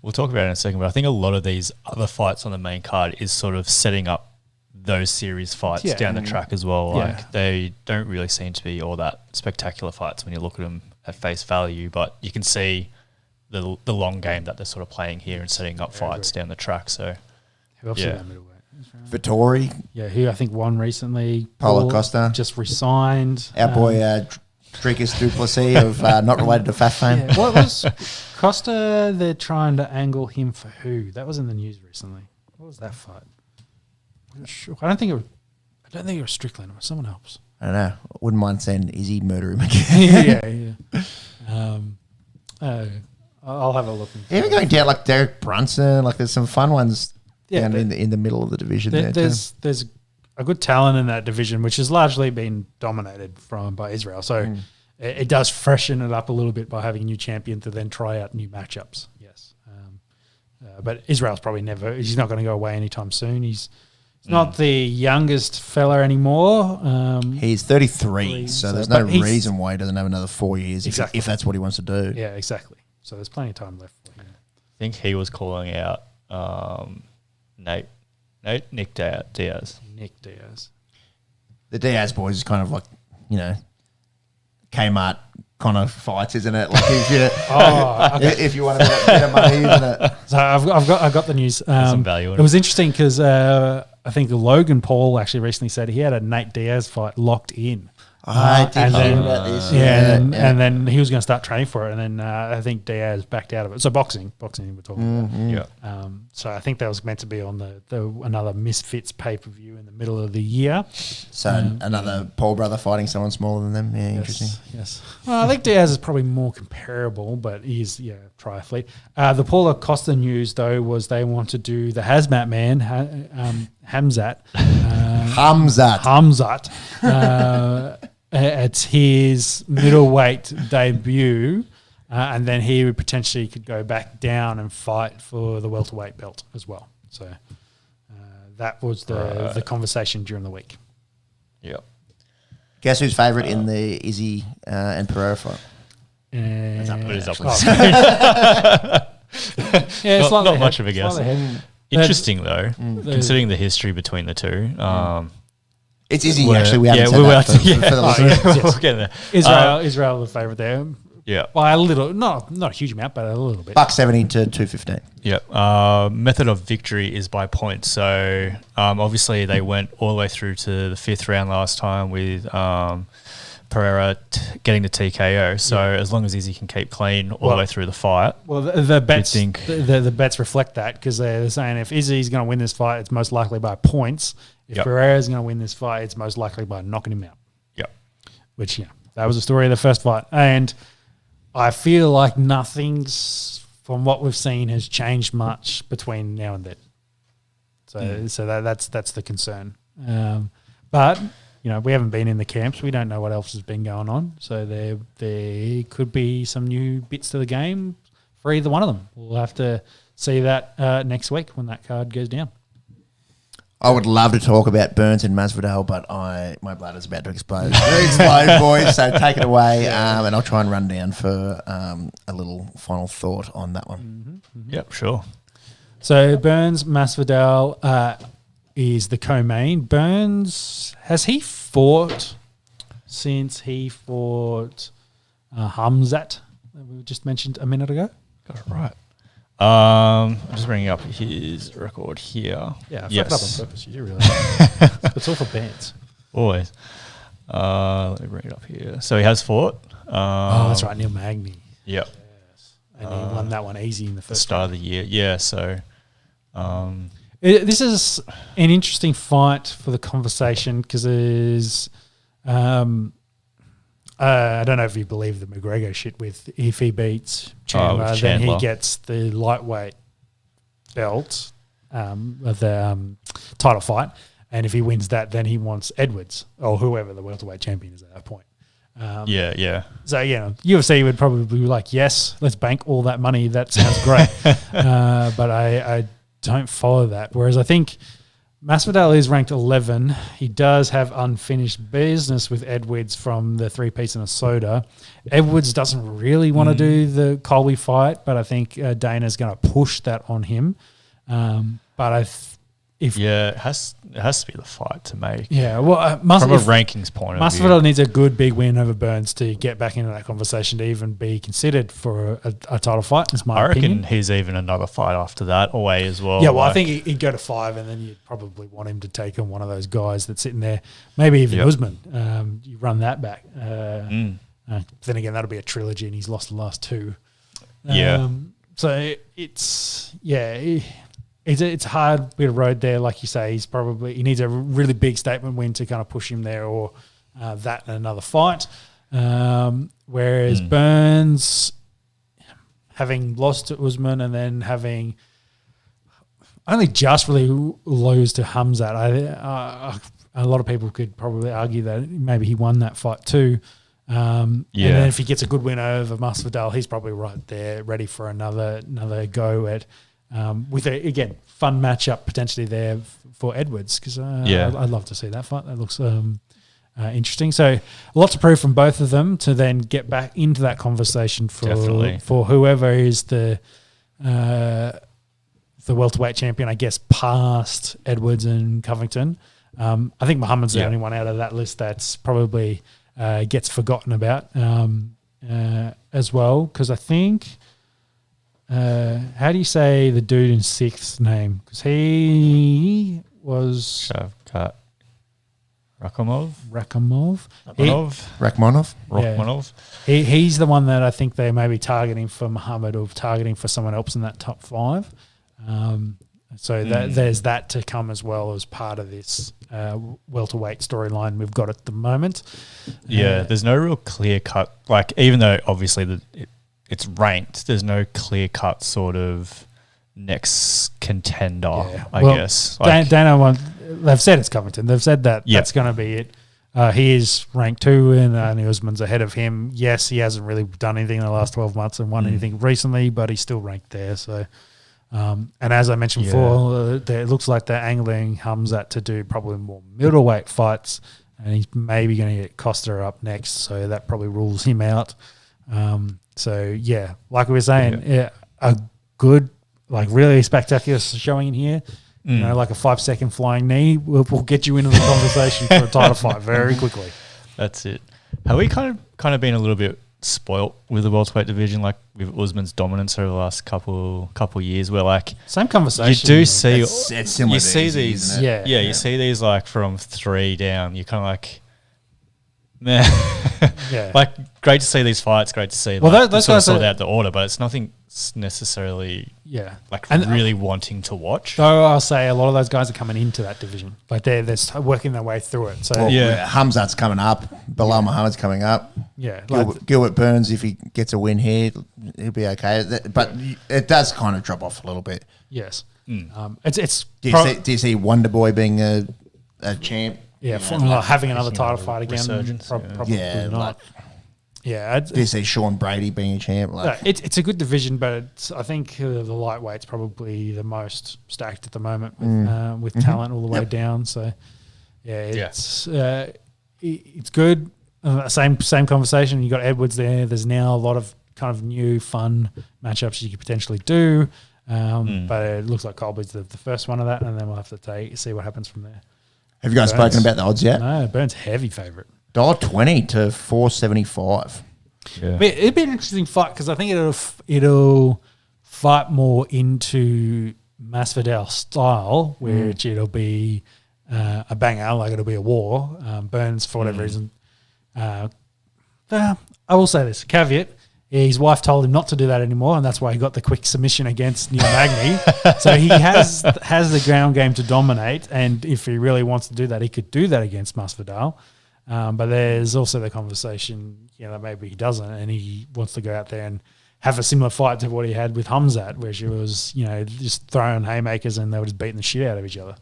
We'll talk about it in a second, but I think a lot of these other fights on the main card is sort of setting up those series fights down the track as well. Like they don't really seem to be all that spectacular fights when you look at them at face value, but you can see the long game that they're sort of playing here and setting up fights down the track. So who else is that middleweight? Vittori. Yeah, who I think won recently. Paulo Costa. Just resigned. Our boy Dricus Duplessis of not related to Fat Fame. Yeah, what was Costa? They're trying to angle him for who? That was in the news recently. What was that fight? I'm not sure. I don't think it was Strickland. It was someone else. I don't know. Wouldn't mind saying Izzy murder him again. I'll have a look. Even going down like Derek Brunson, like there's some fun ones down in the middle of the division. There's a good talent in that division, which has largely been dominated by Israel. So it does freshen it up a little bit by having a new champion to then try out new matchups. Yes, but Israel's probably he's not going to go away anytime soon. He's not the youngest fella anymore. He's 33, so there's no reason why he doesn't have another 4 years if that's what he wants to do. Yeah, exactly. So there's plenty of time left for him. I think he was calling out Nick Diaz. Nick Diaz. The Diaz boys is kind of like, Kmart kind of fights, isn't it? Like if you want a bit of money, isn't it? So I've got the news. Some value in it. It was interesting because I think Logan Paul actually recently said he had a Nate Diaz fight locked in. I did hear about this. And then he was going to start training for it, and then I think Diaz backed out of it. So boxing we're talking about. Yeah. So I think that was meant to be on the another Misfits pay-per-view in the middle of the year. So another Paul brother fighting someone smaller than them. Yeah, interesting. Yes. Well, I think Diaz is probably more comparable, but he's triathlete. The Paulo Costa news though was they want to do the Hazmat Man, Hamzat. Hamzat. It's his middleweight debut, and then he potentially could go back down and fight for the welterweight belt as well. So that was the conversation during the week. Yep. Guess who's favourite in the Izzy and Pereira fight? Not Not much of a guess. Interesting though, considering the history between the two. It's Izzy, actually. We haven't said that for the listeners. We'll get there. Israel the favourite there. Yeah. By a little, not a huge amount, but a little bit. $1.70 to $2.15. Yep. Method of victory is by points. So obviously they went all the way through to the 5th round last time with Pereira getting the TKO. So as long as Izzy can keep clean all the way through the fight. Well, the bets the bets reflect that, because they're saying if Izzy's going to win this fight, it's most likely by points. If Pereira's going to win this fight, it's most likely by knocking him out. Yep. Which, that was the story of the first fight. And I feel like nothing's, from what we've seen, has changed much between now and then. So that's the concern. But we haven't been in the camps. We don't know what else has been going on. So there could be some new bits to the game for either one of them. We'll have to see that next week when that card goes down. I would love to talk about Burns and Masvidal, but my bladder's about to explode. Boys. So take it away, and I'll try and run down for a little final thought on that one. Yep, sure. So Burns, Masvidal is the co-main. Burns, has he fought since he fought Hamzat, that we just mentioned a minute ago? Got it right. I'm just bringing up his record here. Yeah, I fucked up on purpose. You do really. It's all for bands. Always. Let me bring it up here. So he has fought. That's right, Neil Magny. Yep. Yes. And he won that one easy in the first start of the year. Yeah, so... this is an interesting fight for the conversation, because there's... I don't know if you believe the McGregor shit with if he beats Chandler, then he gets the lightweight belt of the title fight. And if he wins that, then he wants Edwards or whoever the welterweight champion is at that point. So, UFC would probably be like, yes, let's bank all that money. That sounds great. But I don't follow that. Whereas I think Masvidal is ranked 11. He does have unfinished business with Edwards from the 3-piece and a soda. Edwards doesn't really want to do the Colby fight, but I think Dana's going to push that on him. It has to be the fight to make. Yeah, well, from a rankings point of view, Masvidal needs a good big win over Burns to get back into that conversation to even be considered for a title fight. Is my opinion. Reckon he's even another fight after that away as well. Yeah, well, I think he'd go to 5, and then you'd probably want him to take on one of those guys that's sitting there. Maybe even Usman. You run that back. Then again, that'll be a trilogy, and he's lost the last 2. So it's It's a hard bit of road there, like you say. He needs a really big statement win to kind of push him there, or that and another fight. Whereas Burns, having lost to Usman and then having only just really lose to Hamzat, a lot of people could probably argue that maybe he won that fight too. And then if he gets a good win over Masvidal, he's probably right there, ready for another go at. With again, fun matchup potentially there for Edwards, because I'd love to see that fight. That looks interesting. So a lot to prove from both of them to then get back into that conversation for whoever is the welterweight champion, I guess, past Edwards and Covington. I think Muhammad's the only one out of that list that's probably gets forgotten about as well, because I think. How do you say the dude in 6th name? Because he was Shavkat Rakhmonov. He's the one that I think they may be targeting for Muhammad or targeting for someone else in that top 5. There's that to come as well as part of this welterweight storyline we've got at the moment. There's no real clear cut. Like, even though obviously it's ranked, there's no clear-cut sort of next contender, I guess. Dana, they've said it's Covington. They've said that that's going to be it. He is ranked 2, and Usman's ahead of him. Yes, he hasn't really done anything in the last 12 months and won anything recently, but he's still ranked there. So, and as I mentioned before, it looks like they're angling Hamzat to do probably more middleweight fights, and he's maybe going to get Costa up next, so that probably rules him out. Like we were saying, a good like really spectacular showing in here, you know, like a 5-second flying knee, we'll get you into the conversation for a title fight very quickly. That's it. Have we kind of been a little bit spoilt with the welterweight division, like with Usman's dominance over the last couple years, where like same conversation. You do see it's similar. You see easy, these, isn't it? yeah. You see these like from 3 down. You're kind of like, man, Yeah. like great to see these fights. Great to see. Well, like, those sort of guys sort are- out the order, but it's nothing necessarily like And- really wanting to watch. Though I'll say a lot of those guys are coming into that division, like they're working their way through it. So Well, Yeah. Hamzat's coming up. Bilal Muhammad's coming up. yeah, like, Gilbert Burns, if he gets a win here, he'll be okay. But it does kind of drop off a little bit. yes, it's Do you see Wonder Boy being a champ? yeah, from like having another title fight again. resurgence, Probably Yeah, not. like- Yeah, Do you see Sean Brady being a champ? Like, it's a good division, but I think the lightweight's probably the most stacked at the moment with talent all the way down. So yeah, it's good. Same conversation. You got Edwards there. There's now a lot of kind of new fun matchups you could potentially do, but it looks like Colby's the first one of that, and then we'll have to see what happens from there. have you guys Burns. spoken about the odds yet? No, Burns heavy favourite. $1.20 to $4.75. Yeah. But it'd be an interesting fight because I think it'll fight more into Masvidal style, which it'll be a banger, like it'll be a war. Burns, for whatever reason. I will say this caveat: his wife told him not to do that anymore, and that's why he got the quick submission against Neil Magny. So he has the ground game to dominate, and if he really wants to do that, he could do that against Masvidal. But there's also the conversation, that maybe he doesn't, and he wants to go out there and have a similar fight to what he had with Hamzat, where she was, just throwing haymakers and they were just beating the shit out of each other.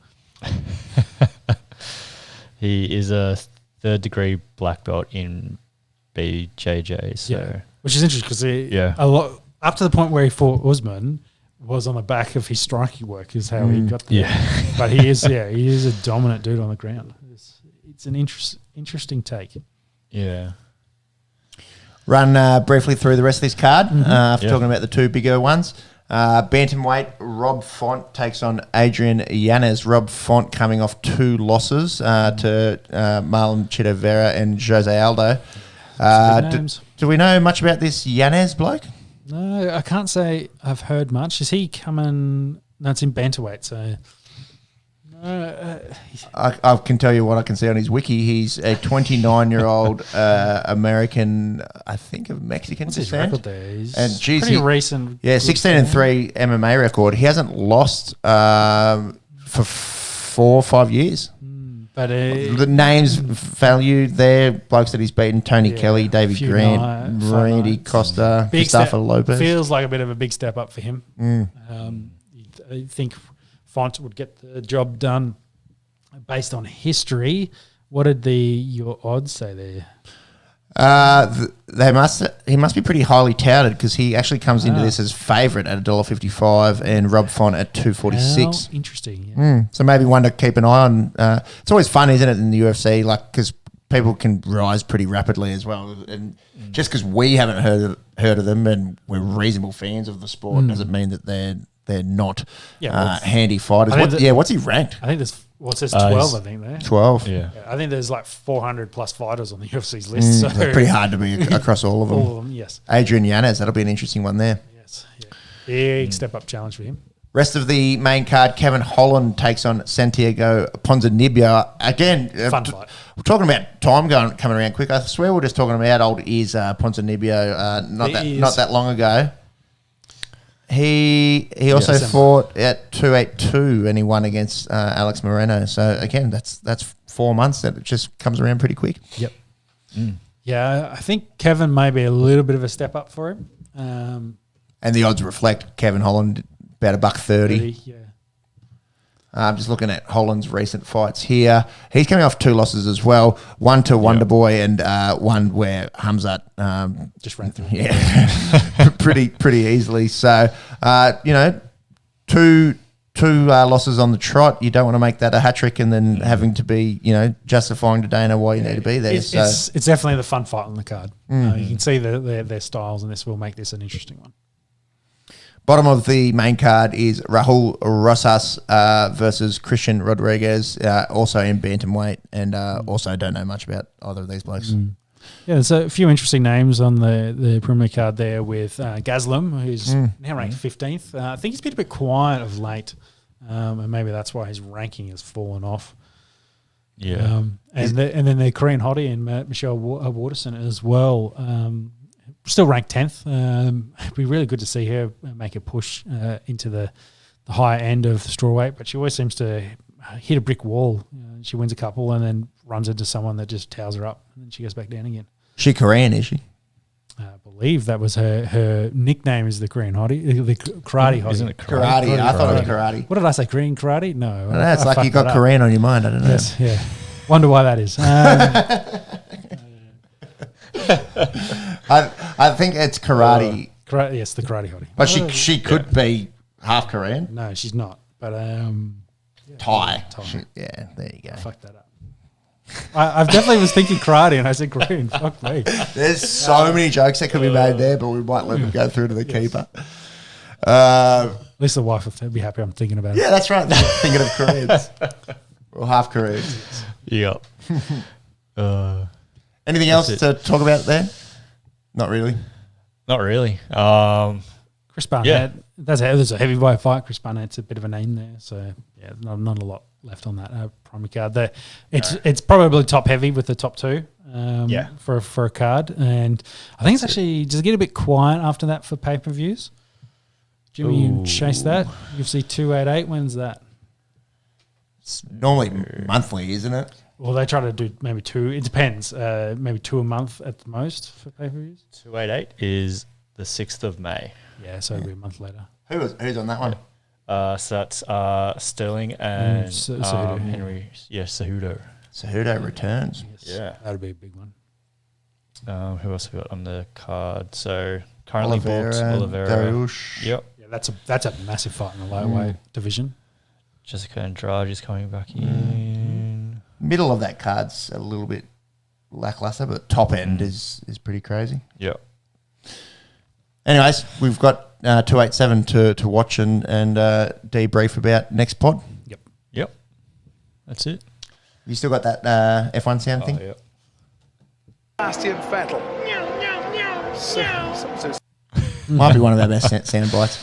He is a 3rd-degree black belt in BJJ. So Which is interesting because a lot up to the point where he fought Usman was on the back of his striking work is how he got there. But he is a dominant dude on the ground. It's an interesting take. Yeah. Run briefly through the rest of this card after talking about the two bigger ones. Bantamweight, Rob Font takes on Adrian Yanez. Rob Font coming off 2 losses to Marlon Chito Vera and Jose Aldo. Do we know much about this Yanez bloke? No, I can't say I've heard much. Is he coming? No, it's in bantamweight, so... I can tell you what I can see on his wiki. He's a 29-year-old American, I think of Mexican What's his descent. record there? He's And geez, pretty recent. Yeah, 16-3 MMA record. He hasn't lost for 4 or 5 years. But The names value there, blokes that he's beaten: Tony Kelly, Davey few Grant, Randy Costa, big Mustafa step, Lopez. feels like a bit of a big step up for him. I think Font would get the job done based on history. What did your odds say there? He must be pretty highly touted because he actually comes into this as favourite at $1.55 and Rob Font at $2.46. Interesting. Yeah. So maybe one to keep an eye on. It's always fun, isn't it, in the UFC? Like, because people can rise pretty rapidly as well, and just because we haven't heard of them and we're reasonable fans of the sport doesn't mean that they're not handy fighters. What's he ranked? I think there's 12. I think there 12. Yeah. I think there's like 400 plus fighters on the UFC's list. So Pretty hard to be across all of them. all of them, yes, Adrian Yanez, that'll be an interesting one there. yes, yeah. Big step up challenge for him. Rest of the main card, Kevin Holland takes on Santiago Ponzinibbio. Again, Fun fight. we're talking about time coming around quick. I swear we're just talking about old ears Ponzinibbio not that long ago. He also fought at 282 and he won against Alex Moreno. So again, that's 4 months that it just comes around pretty quick. Yep. Yeah, I think Kevin may be a little bit of a step up for him. And the odds reflect Kevin Holland about $1.30. Yeah. I'm just looking at Holland's recent fights here. He's coming off 2 losses as well. One to Wonder Boy and one where Hamzat Just ran through. Yeah, pretty easily. So, two losses on the trot. You don't want to make that a hat trick and then having to be, justifying to Dana why you need to be there. It's definitely the fun fight on the card. You can see their styles, and this will make this an interesting one. Bottom of the main card is Rahul Rosas versus Christian Rodriguez, also in bantamweight, and also don't know much about either of these blokes. Yeah, there's a few interesting names on the Premier card there with Gaslam, who's now ranked 15th. I think he's been a bit quiet of late, and maybe that's why his ranking has fallen off. Yeah. And then the Korean hottie and Michelle Waterson as well, still ranked 10th. It'd be really good to see her make a push into the higher end of the strawweight, but she always seems to hit a brick wall. She wins a couple and then runs into someone that just towels her up, and then she goes back down again. She Korean, is she? I believe that was her nickname is the Korean hottie, the karate hottie. Isn't it Karate. I thought it was karate. What did I say? Korean karate? No. I don't know, it's like you got that Korean on your mind. I don't know. Yes, yeah. Wonder why that is. I think it's karate. Yes, the karate hottie. But she could be half Korean. No, she's not. But Thai. Thai. Yeah, there you go. Fuck that up. I definitely was thinking karate, and I said Korean. Fuck me. There's so many jokes that could be made there, but we might let them go through to the keeper. At least the wife will be happy I'm thinking about it. Yeah, that's right. Thinking of Koreans. Or half Koreans. Yep. Anything else to talk about there? Not really. Not really. Chris Barnett. There's a heavyweight fight. Chris Barnett's a bit of a name there, so yeah, not a lot left on that primary card. It's probably top heavy with the top two. For a card, and I think it's actually does it get a bit quiet after that for pay per views. Jimmy, you chase that UFC 288. When's that? It's normally monthly, isn't it? Well, they try to do maybe two. It depends. Maybe 2 a month at the most for pay per views. 288 is the 6th of May. Yeah, so it'll be a month later. Who's on that one? So that's Sterling and Cejudo. Henry. Yeah, Cejudo. Cejudo returns. Yes. Yeah. That'll be a big one. Who else have we got on the card? So currently booked Oliveira. Oliveira. Yep. Yeah, that's a massive fight in the lightweight division. Jessica Andrade is coming back in. Middle of that card's a little bit lackluster, but top end is pretty crazy. Yep. Anyways, we've got 287 to watch and debrief about next pod. Yep. That's it. You still got that F1 sound thing? Yep. Sebastian Vettel. Might be one of our best sound bites.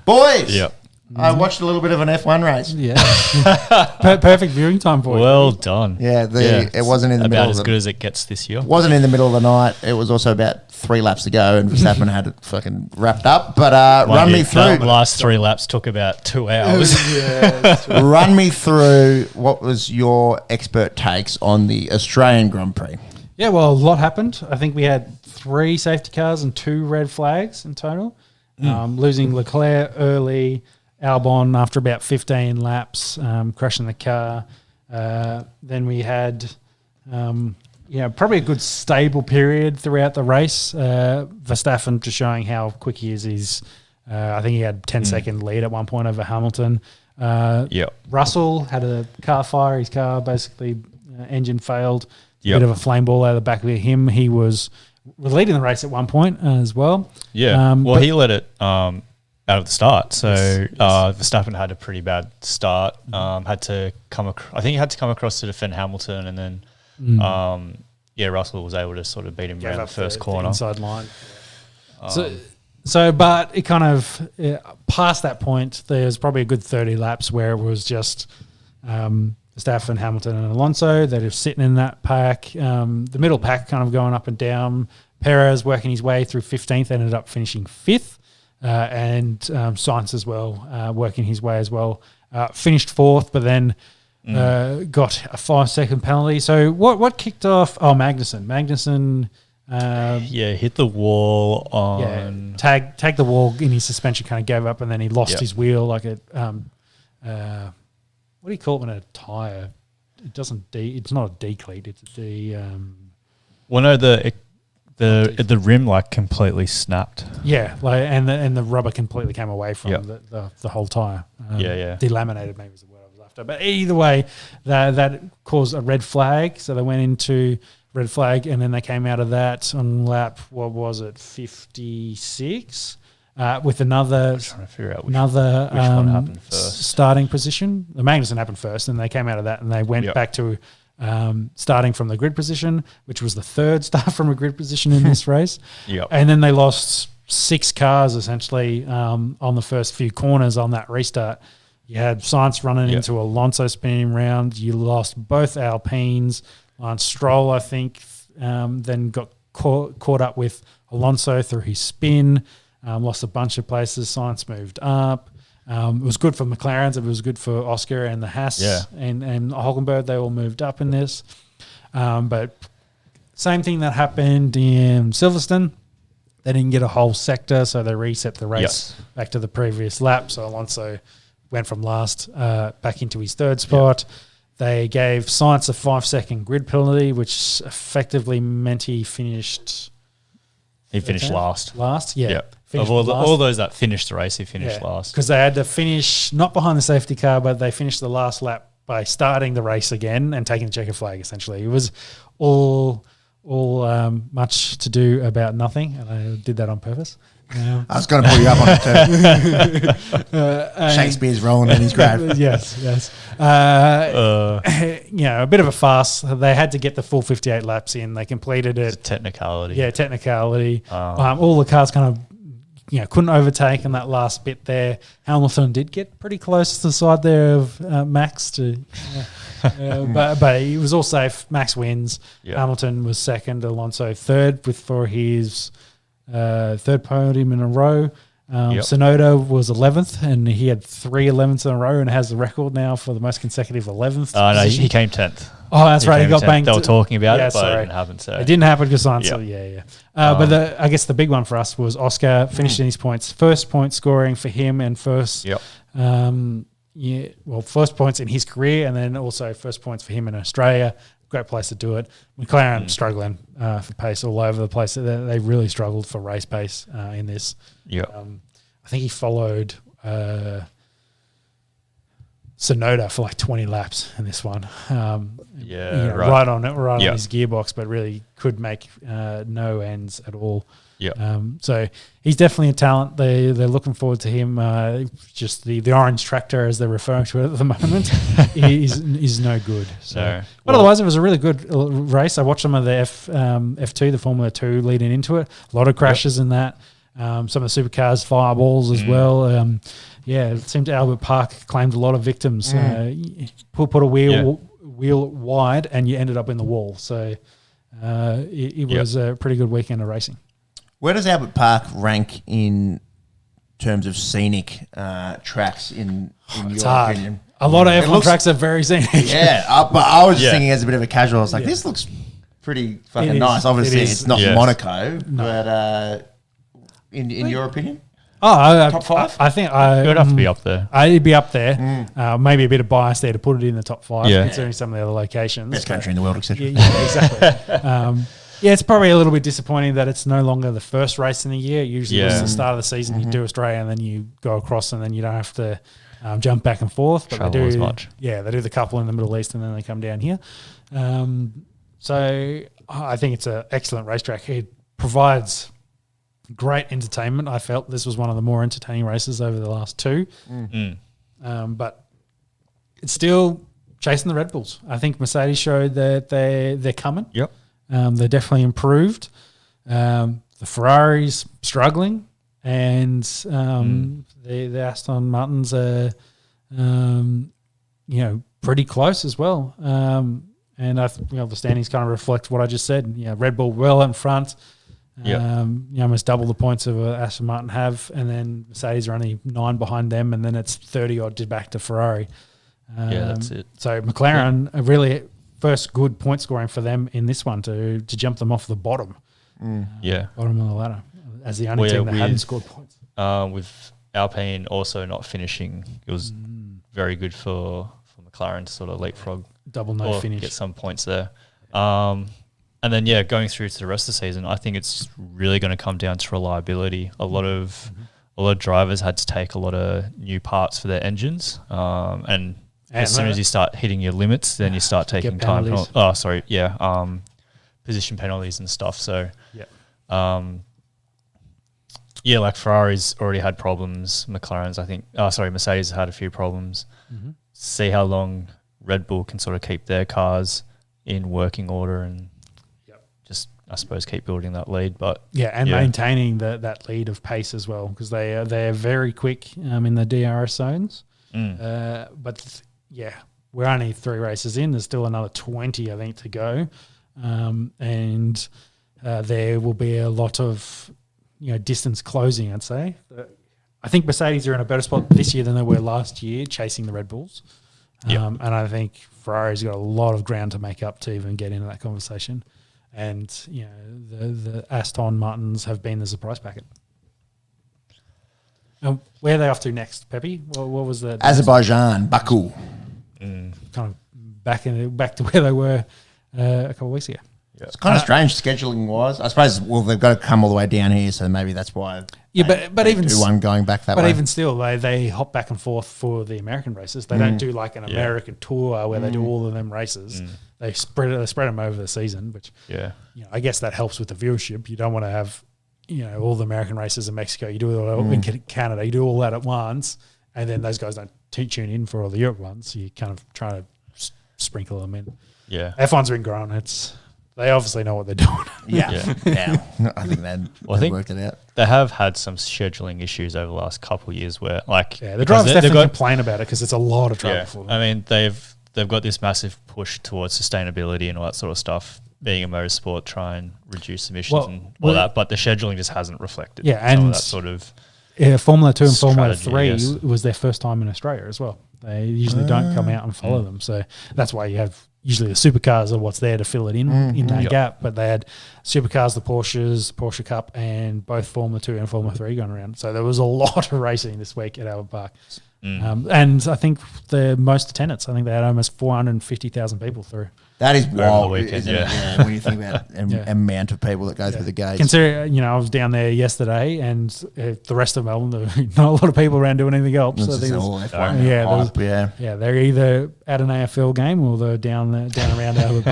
Boys! Yep. I watched a little bit of an F1 race. Yeah. Perfect viewing time for you. Well done. Yeah, it wasn't in the middle about of as good as it gets this year. Wasn't in the middle of the night. It was also about 3 laps to go, and Verstappen had it fucking wrapped up. But run me through. The last 3 laps took about 2 hours. Run me through what was your expert takes on the Australian Grand Prix. Yeah, well, a lot happened. I think we had 3 safety cars and 2 red flags in total. Losing Leclerc early, Albon after about 15 laps, crashing the car. Then we had, probably a good stable period throughout the race. Verstappen just showing how quick he is. I think he had 10-second lead at one point over Hamilton. Russell had a car fire. His car basically engine failed. Bit of a flame ball out of the back of him. He was leading the race at one point as well. Yeah. He let it out of the start. So Verstappen had a pretty bad start. Had to come I think he had to come across to defend Hamilton, and then Russell was able to sort of beat him around the first corner. The inside line. But it kind of past that point, there's probably a good 30 laps where it was just Verstappen, Hamilton, and Alonso that are sitting in that pack. The middle pack kind of going up and down. Perez working his way through 15th, ended up finishing 5th. And Sainz as well, working his way as well. Finished 4th, but then got a 5-second penalty. So what kicked off? Oh, Magnussen. Hit the wall on... tagged the wall in his suspension, kind of gave up, and then he lost his wheel like a... what do you call it when a tyre... It doesn't... It's not a decleat, it's a... Well, no, the rim like completely snapped. Yeah, and the rubber completely came away from the whole tyre. Delaminated maybe is the word I was after. But either way, that caused a red flag. So they went into red flag, and then they came out of that on lap, what was it, 56? with another trying to figure out which one happened first. Starting position. The Magnussen happened first, and they came out of that, and they went back to starting from the grid position, which was the third start from a grid position in this race. And then they lost 6 cars essentially on the first few corners on that restart. You had Sainz running into Alonso spinning around. You lost both Alpines. Lance Stroll, I think, then got caught up with Alonso through his spin. Lost a bunch of places. Sainz moved up. It was good for McLaren's. It was good for Oscar and the Haas and Hulkenberg. They all moved up in this. But same thing that happened in Silverstone. They didn't get a whole sector, so they reset the race back to the previous lap. So Alonso went from last back into his third spot. They gave Sainz a 5-second grid penalty, which effectively meant he finished... He finished last. Last, yeah. Of all those that finished the race, he finished last. Because they had to finish, not behind the safety car, but they finished the last lap by starting the race again and taking the checker flag, essentially. It was all much to do about nothing, and I did that on purpose. I was going to pull you up on it too. Shakespeare's rolling in his grave. Yes. A bit of a farce. They had to get the full 58 laps in. They completed it. It's a technicality. Yeah, technicality. All the cars kind of, couldn't overtake in that last bit there. Hamilton did get pretty close to the side there of Max but he was all safe. Max wins. Yep. Hamilton was second. Alonso third for his third podium in a row. Tsunoda was 11th, and he had 3 11ths in a row and has the record now for the most consecutive 11th. Oh, no, he came 10th. Oh, that's right. He got 10th. banged. They were talking about it, but sorry. it didn't happen. So. It didn't happen because but I guess the big one for us was Oscar finishing his points. First point scoring for him and first first points in his career, and then also first points for him in Australia. Great place to do it. McLaren struggling for pace all over the place. They really struggled for race pace in this. I think he followed Tsunoda for like 20 laps in this one. Right on his gearbox, but really could make no ends at all. So he's definitely a talent. They're looking forward to him. Just the orange tractor, as they're referring to it at the moment, is no good. So, but otherwise, it was a really good race. I watched some of the F2, the Formula 2 leading into it. A lot of crashes in that. Some of the supercars, fireballs as well. It seemed Albert Park claimed a lot of victims. Put a wheel wide, and you ended up in the wall. So it was a pretty good weekend of racing. Where does Albert Park rank in terms of scenic tracks in your opinion? A lot of F1 tracks are very scenic. Yeah, but I was just thinking as a bit of a casual, I was like, this looks pretty fucking nice. Obviously, it's not Monaco, but in your opinion? Top 5? I think it would have to be up there. I'd be up there. Maybe a bit of bias there to put it in the top 5, considering some of the other locations. Best country in the world, etc. Yeah, exactly. It's probably a little bit disappointing that it's no longer the first race in the year. Usually it's the start of the season. You do Australia and then you go across and then you don't have to jump back and forth. But travel as much. Yeah, they do the couple in the Middle East and then they come down here. So I think it's an excellent racetrack. It provides great entertainment. I felt this was one of the more entertaining races over the last 2. But it's still chasing the Red Bulls. I think Mercedes showed that they're coming. Yep. They're definitely improved. The Ferraris struggling, and the Aston Martins are, pretty close as well. And the standings kind of reflect what I just said. Red Bull well in front. Almost double the points of Aston Martin have, and then Mercedes are only 9 behind them, and then it's 30 odd back to Ferrari. That's it. So McLaren are really first good point scoring for them in this one to jump them off the bottom. Bottom of the ladder as the only team that hadn't scored points. With Alpine also not finishing, it was very good for McLaren to sort of leapfrog, double no finish, get some points there. And then going through to the rest of the season, I think it's really going to come down to reliability. A lot of drivers had to take a lot of new parts for their engines, and as soon as you start hitting your limits, then you start taking time. Position penalties and stuff. So, Yeah, like Ferrari's already had problems. McLaren's, I think, Mercedes had a few problems. Mm-hmm. See how long Red Bull can sort of keep their cars in working order and just, I suppose, keep building that lead. But maintaining that lead of pace as well, because they're very quick in the DRS zones. But we're only 3 races in. There's still another 20, I think, to go, and there will be a lot of distance closing, I'd say. I think Mercedes are in a better spot this year than they were last year, chasing the Red Bulls. And I think Ferrari's got a lot of ground to make up to even get into that conversation. And the Aston Martins have been the surprise packet. Where are they off to next, Pepe? What was the Azerbaijan, Baku. Kind of back to where they were a couple of weeks ago. It's kind of strange scheduling wise. I suppose. Well, they've got to come all the way down here, so maybe that's why. But even do one going back that way. But even still, they hop back and forth for the American races. They don't do like an American tour where they do all of them races. They spread them over the season, which I guess that helps with the viewership. You don't want to have all the American races in Mexico. You do it all in Canada. You do all that at once, and then those guys don't tune in for all the Europe ones. So you kind of try to sprinkle them in. Yeah, F1's been growing. They obviously know what they're doing. I think they worked it out. They have had some scheduling issues over the last couple of years where, the drivers definitely complain about it because it's a lot of trouble for them. I mean, they've got this massive push towards sustainability and all that sort of stuff. Being a motorsport, try and reduce emissions and all that, but the scheduling just hasn't reflected. And that sort of Formula 2 and Formula 3 was their first time in Australia as well. They usually don't come out and follow them, so that's why you have. Usually the supercars are what's there to fill it in that gap, but they had supercars, the Porsches, Porsche Cup, and both Formula 2 and Formula 3 going around. So there was a lot of racing this week at Albert Park. And I think the most attendance, I think they had almost 450,000 people through. That is wild, weekend, isn't it? Yeah, when you think about the amount of people that go through the gates. Consider, I was down there yesterday, and the rest of Melbourne, there were not a lot of people around doing anything else. So all F1 they're either at an AFL game or they're down around Albert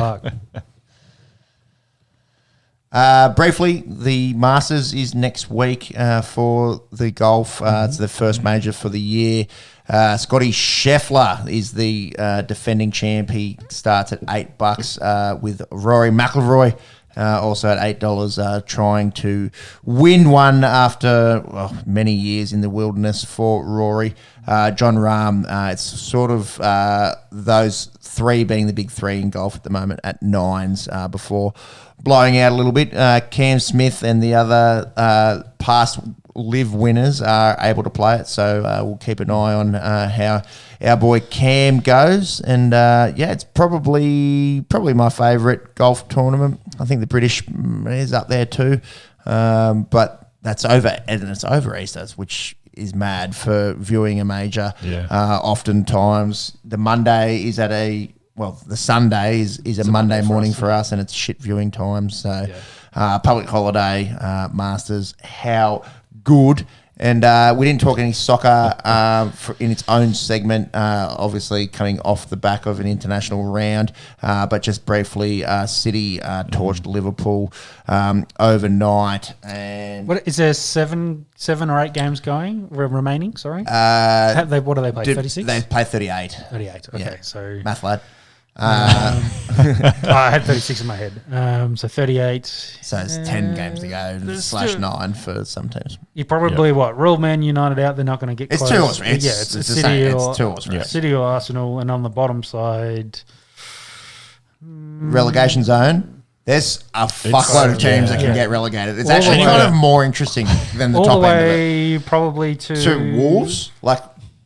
Park. Briefly, the Masters is next week for the golf. It's the first major for the year. Scotty Scheffler is the defending champ. He starts at $8 with Rory McIlroy, also at $8, trying to win one after many years in the wilderness for Rory. John Rahm, it's sort of those three being the big three in golf at the moment at 9s before blowing out a little bit. Cam Smith and the other past live winners are able to play it, so we'll keep an eye on how our boy Cam goes. And it's probably my favourite golf tournament. I think the British is up there too, but that's over, and it's over Easter, which is mad for viewing a major. Oftentimes the Monday is at the Sunday is a Monday morning for us, and it's shit viewing time. So public holiday, Masters, how good. And we didn't talk any soccer in its own segment, obviously coming off the back of an international round, but just briefly, City torched Liverpool overnight. And what is there 7 or 8 games remaining? Sorry, what do they play? 36. They play 38. 38. Okay, so math lad. I had 36 in my head. So 38. So it's 10 games to go, /9 for some teams. You probably Real Man United out. They're not going to get close. It's 2 horse race. Yeah, it's City or 2 horse race. City or Arsenal, and on the bottom side, relegation zone. There's a fuckload of teams that can get relegated. It's actually kind of more interesting than the top end of it. Probably to Wolves,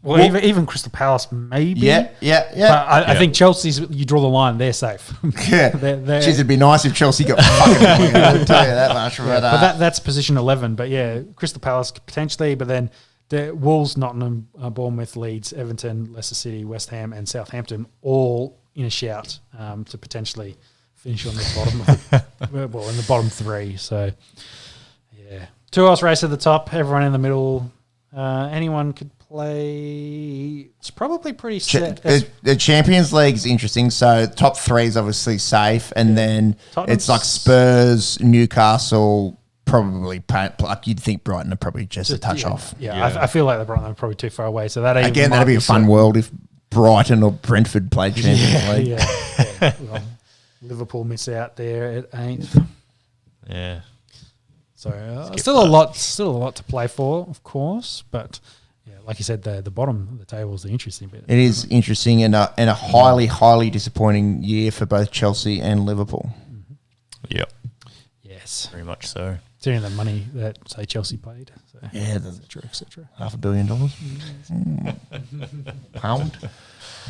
even Crystal Palace, maybe. Yeah. But I think Chelsea's, you draw the line, they're safe. Jeez, it'd be nice if Chelsea got fucking win. I'll tell you that much. But that's position 11. But Crystal Palace potentially, but then the Wolves, Nottingham, Bournemouth, Leeds, Everton, Leicester City, West Ham, and Southampton all in a shout to potentially finish on the bottom of in the bottom 3. So, 2 horse race at the top, everyone in the middle. Anyone could play. It's probably pretty set. The Champions League's interesting. So top 3 is obviously safe, and then Tottenham's it's like Spurs, Newcastle, probably like you'd think Brighton are probably just a touch off. Yeah. I feel like the Brighton are probably too far away. So that Again, that'd be a fun world if Brighton or Brentford played Champions League. Yeah. Well, Liverpool miss out there at 8th. Yeah. So still a lot to play for, of course. But yeah, like you said, the bottom of the table is the interesting bit. It is interesting and a highly, highly disappointing year for both Chelsea and Liverpool. Yep. Yes. Very much so. Considering the money that, say, Chelsea paid. So, Yeah, et cetera. $500 million. Pound.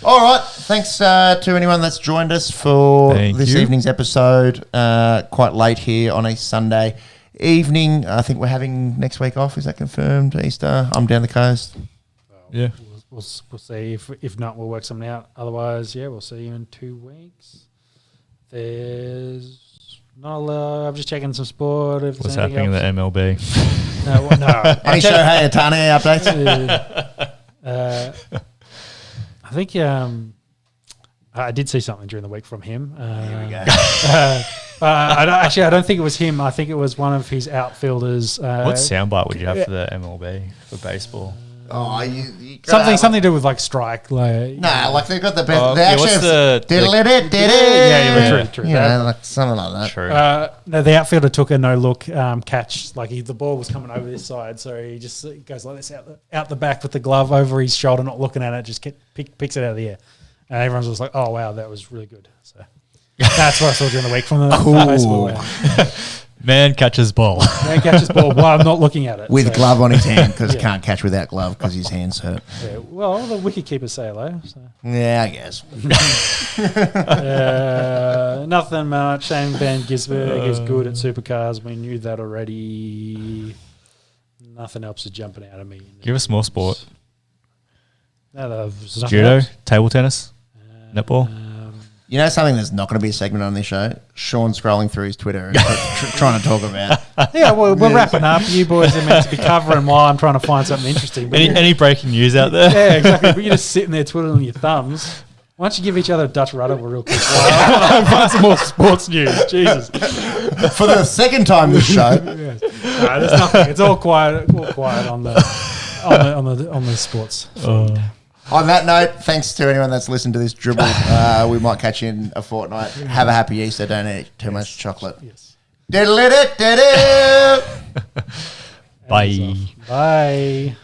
All right. Thanks to anyone that's joined us for this evening's episode. Quite late here on a Sunday evening. I think we're having next week off. Is that confirmed? Easter. I'm down the coast. Yeah. We'll see. If not, we'll work something out. Otherwise, yeah, we'll see you in 2 weeks. There's not a lot. I'm just checking some sport. If What's happening in the MLB? No. Any Shohei Ohtani updates? I think I did see something during the week from him. Here we go. I don't think it was him. I think it was one of his outfielders. What soundbite would you have for the MLB for baseball? Oh, you something to do with like strike. Like, like they've got the best. They yeah, actually what's have yeah, true. You know, like something like that. True. No, the outfielder took a no-look catch. Like the ball was coming over this side, so he just goes like this out the back with the glove over his shoulder, not looking at it, just picks it out of the air. And everyone's just like, "Oh wow, that was really good." So that's what I saw during the week from the baseball. Man catches ball. Man catches ball while I'm not looking at it. With glove on his hand, because can't catch without glove because his hand's hurt. Yeah, well, the wicket keepers say hello. So. Yeah, I guess. Nothing much. Shane Van Gisberg is good at supercars. We knew that already. Nothing else is jumping out of me. Give us more sport. No, there's nothing Judo, else. table tennis, netball. You know something that's not going to be a segment on this show? Sean scrolling through his Twitter and trying to talk about. Yeah, well, we're wrapping up. You boys are meant to be covering while I'm trying to find something interesting. But Any breaking news out there? Yeah, exactly. But you're just sitting there twiddling your thumbs. Why don't you give each other a Dutch rudder real quick? I'll find some more sports news. Jesus. For the second time this show. Yeah. No, there's nothing. It's all quiet. All quiet on the sports. On that note, thanks to anyone that's listened to this dribble. We might catch you in a fortnight. Have a happy Easter. Don't eat too much chocolate. Yes. Diddle-it-it-diddle. Bye. Bye.